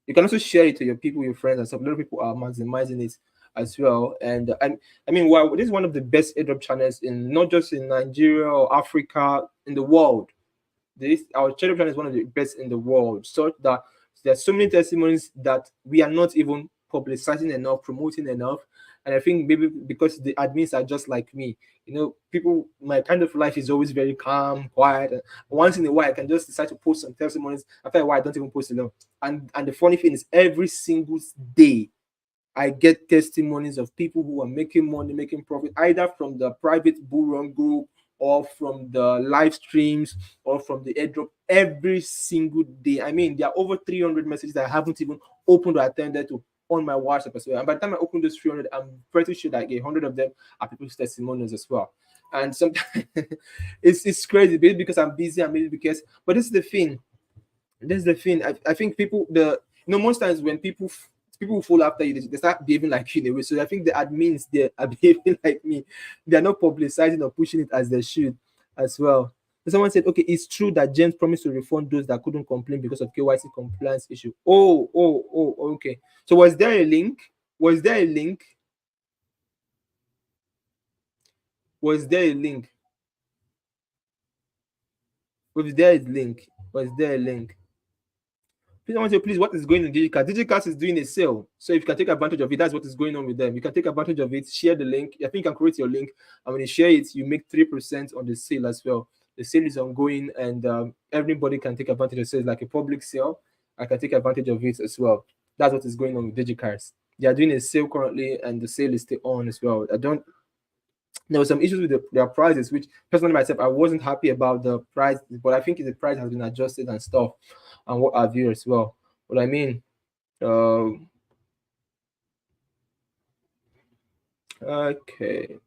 You can also share it to your people, your friends, and some little people are maximizing it as well. And I mean, wow, this is one of the best airdrop channels in, not just in Nigeria or Africa, in the world. This our church plan is one of the best in the world, so that there's so many testimonies that we are not even publicizing enough, promoting enough. And I think maybe because the admins are just like me, people, my kind of life is always very calm, quiet. And once in a while I can just decide to post some testimonies. After a while I don't even post them. And the funny thing is, every single day I get testimonies of people who are making money, making profit, either from the private bull run group, or from the live streams, or from the airdrop, every single day. I mean, there are over 300 messages that I haven't even opened or attended to on my WhatsApp as well. And by the time I open those 300, I'm pretty sure that 100 of them are people's testimonials as well. And sometimes it's crazy, maybe because I'm busy, and maybe because, but this is the thing. I think people, most times when people fall after you, they start behaving like you in a way. So I think the admins, they are behaving like me. They are not publicizing or pushing it as they should as well. So someone said, okay, it's true that James promised to refund those that couldn't complain because of KYC compliance issue. Oh, okay. So was there a link? Was there a link? Was there a link? Was there a link? Was there a link? Please, I want to say, please, what is going on Digicast? Digicast is doing a sale. So if you can take advantage of it, that's what is going on with them. You can take advantage of it, share the link. I think you can create your link. And when you share it, you make 3% on the sale as well. The sale is ongoing, and everybody can take advantage of it. So it's like a public sale. I can take advantage of it as well. That's what is going on with Digicast. They are doing a sale currently, and the sale is still on as well. There were some issues with their prices, which personally myself I wasn't happy about the price, but I think the price has been adjusted and stuff, and what have you as well. But I mean, uh, okay.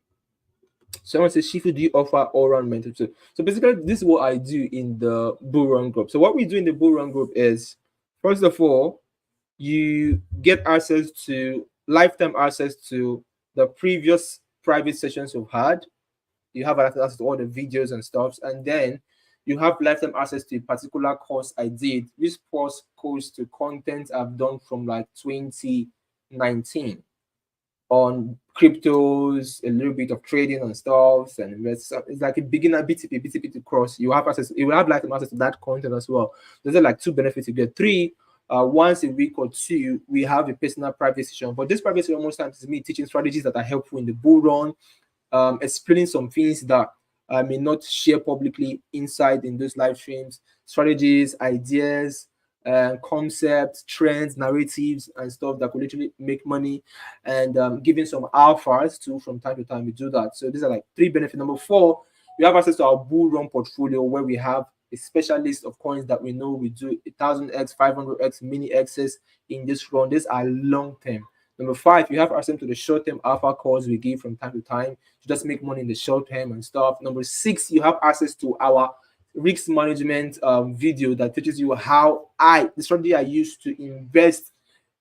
Someone says, Shifu, do you offer all round mentorship? So basically, this is what I do in the bull run group. So what we do in the bull run group is, first of all, you get access to lifetime access to the previous private sessions you've had. You have access to all the videos and stuff, and then you have lifetime access to a particular course I did. This course goes to content I've done from like 2019 on cryptos, a little bit of trading and stuff, and it's like a beginner BTP to cross. You have access, you will have lifetime access to that content as well. Those are like two benefits you get. Three, once a week or two, we have a personal private session. But this private session most times is me teaching strategies that are helpful in the bull run, explaining some things that I may not share publicly inside in those live streams, strategies, ideas, concepts, trends, narratives, and stuff that could literally make money, and giving some alphas too from time to time. We do that. So these are like three benefits. Number four, we have access to our bull run portfolio, where we have a special list of coins that we know we do 1000x, 500x, mini x's in this run. These are long term. Number five, you have access to the short-term alpha calls we give from time to time to just make money in the short term and stuff. Number six, you have access to our risk management video that teaches you how the strategy I use to invest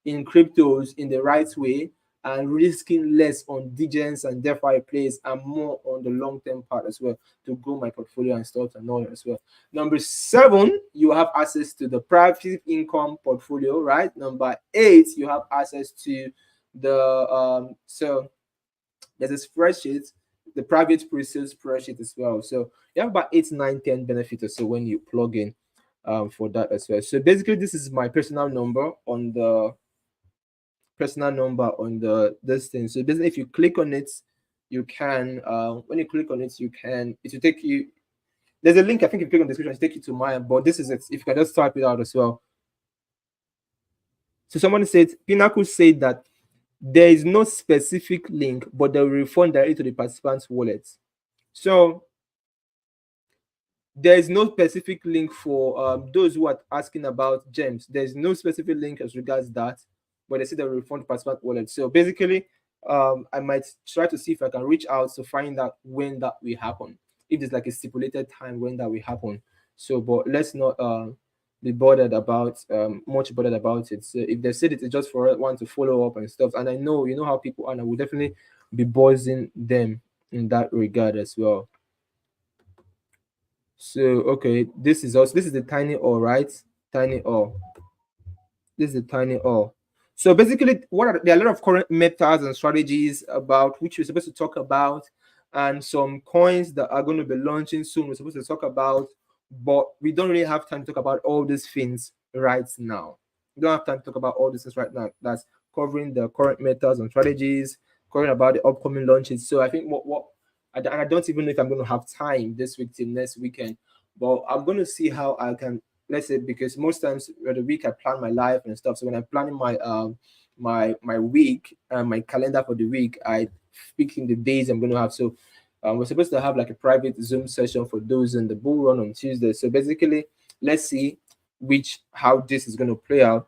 in cryptos in the right way, and risking less on DGens and DeFi plays, and more on the long-term part as well, to grow my portfolio and stuff and all that as well. Number seven, you have access to the private income portfolio, right? Number eight, you have access to the so there's a spreadsheet, the private pre-sale spreadsheet as well. So you have about 8, 9, 10 benefits or so when you plug in for that as well. So basically, this is my personal number on the personal number on the this thing. So basically, if you click on it, you can when you click on it, you can it will take you. There's a link. I think if you click on the description, it take you to mine. But this is it. If you can just type it out as well. So someone said Pinnacle said that there is no specific link, but they will refund directly to the participant's wallet. So there is no specific link for those who are asking about gems. There's no specific link as regards that, but they say they will refund participant wallet. So basically, I might try to see if I can reach out to find out when that will happen. If there's like a stipulated time when that will happen. So, but let's not be bothered about much bothered about it. So if they said it's just for one to follow up and stuff, and I know you know how people are, and I will definitely be buzzing them in that regard as well. So okay, this is the tiny O, right? Tiny O. This is the tiny O. So basically, there are a lot of current methods and strategies about which we're supposed to talk about, and some coins that are going to be launching soon. We're supposed to talk about, but we don't really have time to talk about all these things right now. We don't have time to talk about all these things right now. That's covering the current methods and strategies, covering about the upcoming launches. So I think and I don't even know if I'm going to have time this week till next weekend, but I'm going to see how I can, let's say, because most times the week I plan my life and stuff. So when I'm planning my week and my calendar for the week, I speak in the days I'm going to have. So we're supposed to have like a private Zoom session for those in the bull run on Tuesday. So basically, let's see which how this is going to play out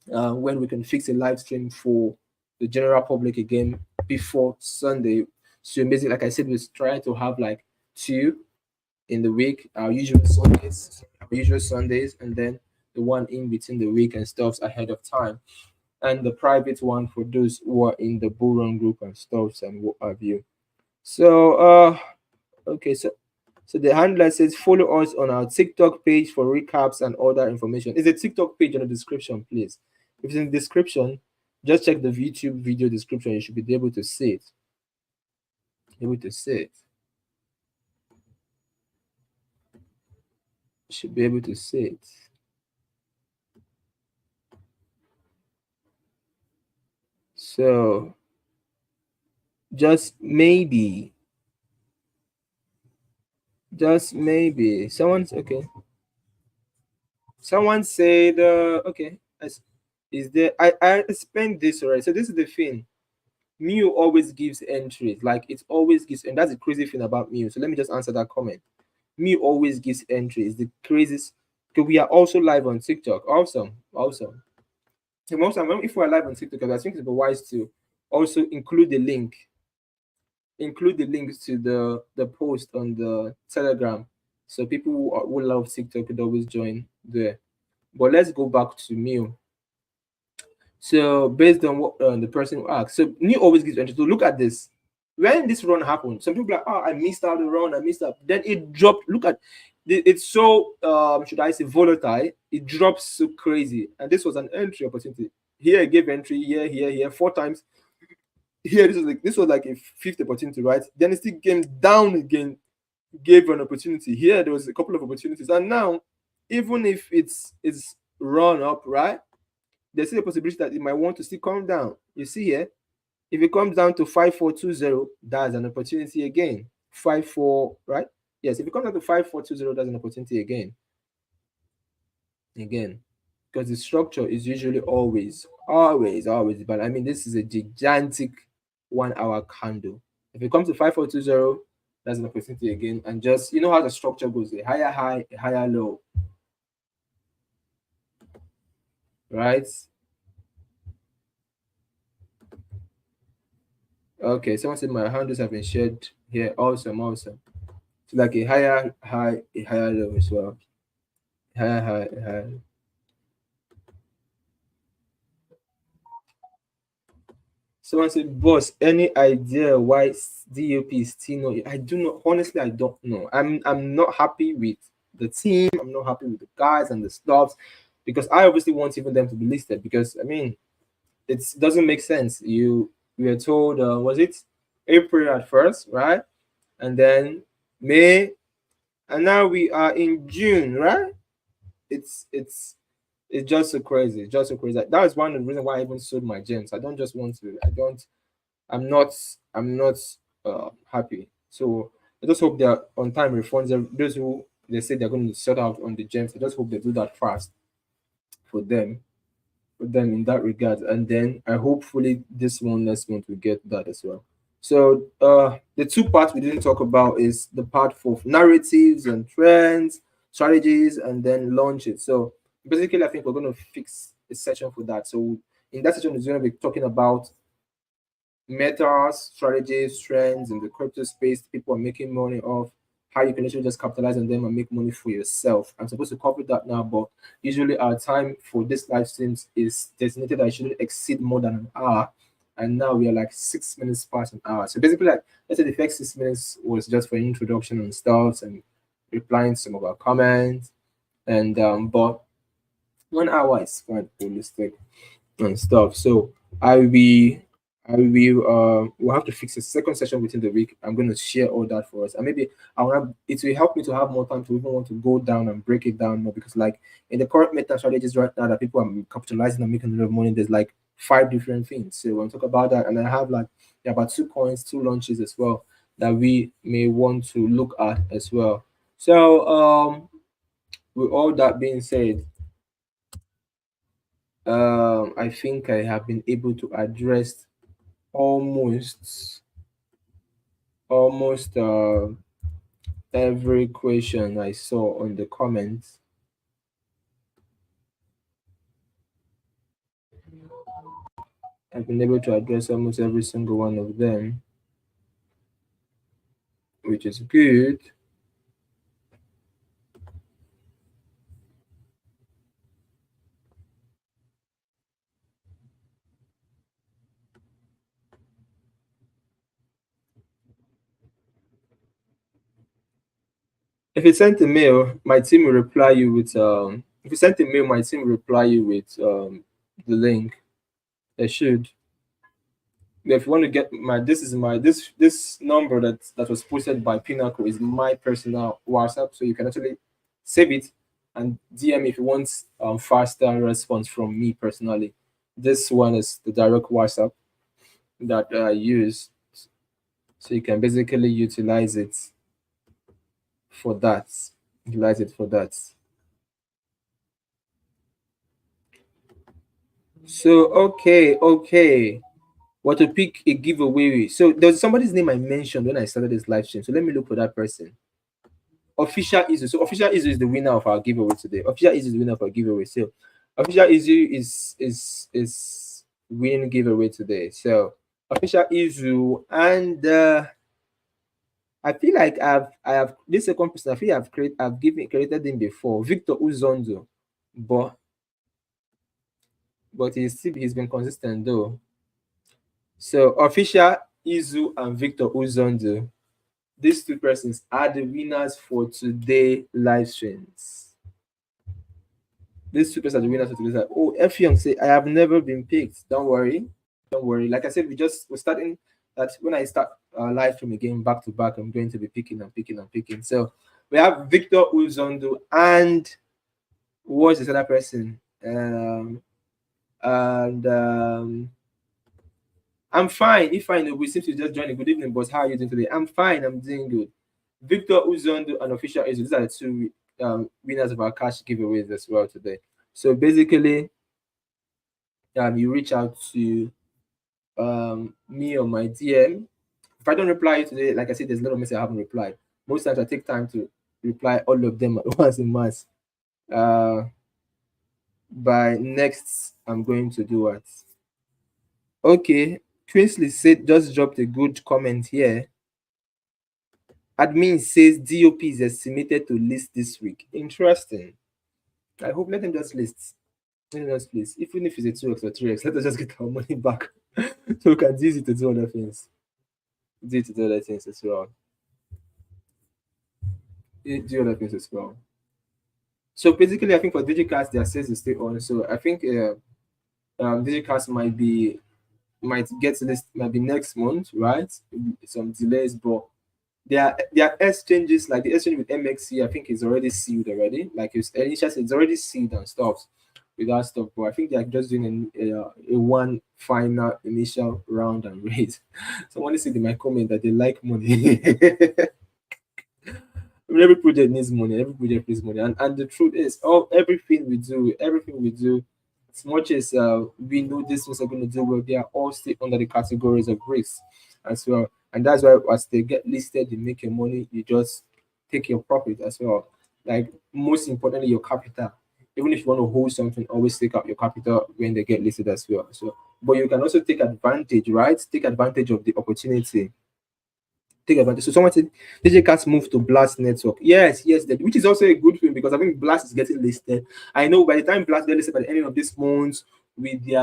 when we can fix a live stream for the general public again before Sunday. So basically, like I said, we're trying to have like two in the week, our usual Sundays, and then the one in between the week and stuffs ahead of time, and the private one for those who are in the bull run group and stuffs and what have you. So okay, so the handler says follow us on our TikTok page for recaps and other information. Is a TikTok page in the description, please? If it's in the description, just check the YouTube video description. You should be able to see it. Able to see it. Should be able to see it. So just maybe someone's okay. Someone said okay, is there I explained this already. So this is the thing. Mew always gives entries, like it always gives, and that's the crazy thing about Mew. So let me just answer that comment. Mew always gives entries. The craziest. Okay, we are also live on TikTok. Awesome, awesome. And most of if we're live on TikTok, I think it'd be wise to also include the links to the post on the Telegram, so people who love TikTok could always join there. But let's go back to Mew. So based on what the person who asked, so New always gives entry. So look at this. When this run happened, some people are like, oh, I missed out the run, I missed out. Then it dropped. Look at it's so should I say volatile? It drops so crazy. And this was an entry opportunity. Here I gave entry, here, four times. Here, this was like a fifth opportunity, right? Then it still came down again, gave an opportunity. Here there was a couple of opportunities. And now, even if it's run up, right? There's still a possibility that it might want to still come down. You see here, if it comes down to 5420, that's an opportunity again. 54, right? Yes, if it comes down to 5420, that's an opportunity again, because the structure is usually always. But I mean, this is a gigantic 1 hour candle. If it comes to 5420, that's an opportunity again, and just you know how the structure goes: a higher high, a higher low, right? Okay, someone said my handles have been shared here. Awesome. So like a higher high, a higher low as well. Higher high, a higher. Someone said, boss, any idea why DOP is still not? I do not. Honestly, I don't know. I'm not happy with the team. I'm not happy with the guys and the stuffs, because I obviously want even them to be listed, because I mean it doesn't make sense. We were told was it April at first, right? And then May, and now we are in June, right? It's It's just so crazy. It's just so crazy. That is one of the reasons why I even sold my gems. I don't just want to. I don't. I'm not. I'm not happy. So I just hope they're on time refunds. Those who they say they're going to sort out on the gems, I just hope they do that fast for them. For them in that regard. And then I hopefully this one next month we get that as well. So the two parts we didn't talk about is the part for narratives and trends, strategies, and then launch it. So basically I think we're gonna fix a section for that. So in that section is gonna be talking about metas, strategies, trends in the crypto space people are making money off, how you can actually just capitalize on them and make money for yourself. I'm supposed to cover that now, but usually our time for this live streams is designated that it shouldn't exceed more than an hour. And now we are like 6 minutes past an hour. So basically, like let's say the first 6 minutes was just for introduction and stuff and replying to some of our comments. And but 1 hour is quite realistic and stuff. So I will we'll have to fix a second session within the week. I'm going to share all that for us, and maybe I want it will help me to have more time to even want to go down and break it down more because like in the current meta strategies right now that people are capitalizing and making a lot of money, there's like 5 different things. So we'll talk about that, and I have like about 2 coins, 2 launches as well that we may want to look at as well. So with all that being said, I think I have been able to address almost almost every question I saw on the comments. I've been able to address almost every single one of them, which is good. If you sent a mail, my team will reply you with if you sent a mail, my team will reply you with the link. They should. If you want to get my this is my this number that was posted by Pinnacle is my personal WhatsApp, so you can actually save it and DM if you want faster response from me personally. This one is the direct WhatsApp that I use, so you can basically utilize it for that. Utilize it for that. So okay. What to pick a giveaway? So there's somebody's name I mentioned when I started this live stream. So let me look for that person. Official Izu. So Official Izu is the winner of our giveaway today. Official Izu is the winner of our giveaway. So Official Izu is winning giveaway today. So Official Izu and I feel like I have this second person. I feel I've created him before. Victor Uzondo, but he's been consistent though. So Official Izu and Victor Uzondo, these two persons are the winners for today live streams. These two persons are the winners for today. Like, oh, F Young say I have never been picked. Don't worry, don't worry. Like I said, we're starting that when I start live stream again back to back. I'm going to be picking and picking and picking. So we have Victor Uzondo and what's this other person? And I'm fine. If I know we seem to just join. Good evening, boss. How are you doing today? I'm fine. I'm doing good. Victor Uzondo and Official Izu. These are the two winners of our cash giveaways as well today. So basically, you reach out to me on my DM. If I don't reply you today, like I said, there's a lot of messages I haven't replied. Most times I take time to reply all of them at once in mass. By next, I'm going to do what? Okay, Quinsley said just dropped a good comment here. Admin says DOP is estimated to list this week. Interesting. I hope let them just list. Let them just list. Even if it's a 2x or 3x, let us just get our money back. So we can use it to do other things. Do it to do other things as well. Do other things as well. So basically, I think for Digicast, their sales is still on. So I think Digicast might get list might be next month, right? Some delays, but their exchanges like the exchange with MXC, I think is already sealed already. Like it's initially it's already sealed and stuff. with that stuff. But I think they are just doing a one final initial round and raise. Someone said in my comment that they like money. I mean, every project needs money. Every project needs money, and the truth is, everything we do, as much as we know these things are going to do well, they are all still under the categories of risk as well. And that's why as they get listed, you make your money, you just take your profit as well. Like most importantly, your capital. Even if you want to hold something, always take out your capital when they get listed as well. So, but you can also take advantage, right? Take advantage of the opportunity, take advantage. So someone said DJ Cats move to Blast Network. Yes, yes, that, which is also a good thing because I think Blast is getting listed. I know by the time Blast get listed by the end of this month with their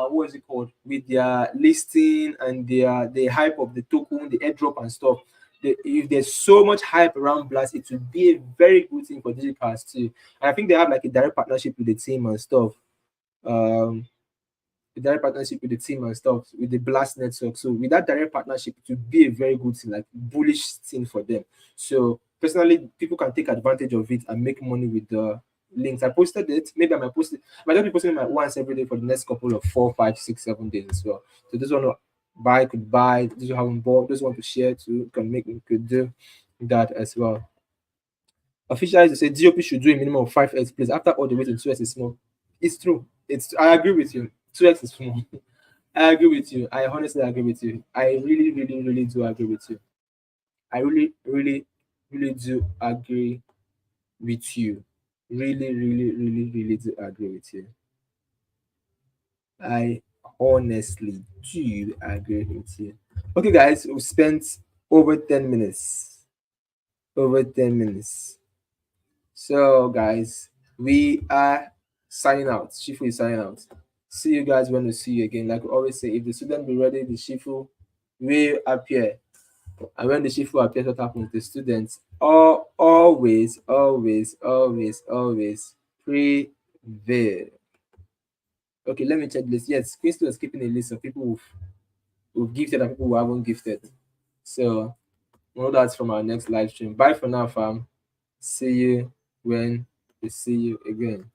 what is it called? With their listing and their the hype of the token, the airdrop and stuff. If there's so much hype around Blast, it would be a very good thing for DJ Cats too. And I think they have like a direct partnership with the team and stuff. Um the direct partnership with the team and stuff with the Blast network. So with that direct partnership, it will be a very good thing, like bullish thing for them. So personally, people can take advantage of it and make money with the links. I posted it. Maybe I might post it. I might just be posting it like once every day for the next couple of 4, 5, 6, 7 days as well. So this one to buy could buy. Those who haven't bought, those who want to share to could do that as well. Officials say GOP should do a minimum of 5x please. After all the way to 2x is small. It's true. It's I agree with you. 2x is small. I agree with you. I honestly agree with you. I really, really, really do agree with you. I really, really, really do agree with you. Really, really, really, really do agree with you. I honestly do agree with you. Okay, guys, we spent over 10 minutes. Over 10 minutes. So, guys, we are signing out. Shifu is signing out. See you guys when we see you again. Like we always say, if the student be ready, the Shifu will appear. And when the Shifu appears, what happens? The students always, always, always, always prevail. Okay, let me check this. Yes, Crystal is keeping a list of people who've gifted and people who haven't gifted. So, all that's from our next live stream. Bye for now, fam. See you when we see you again.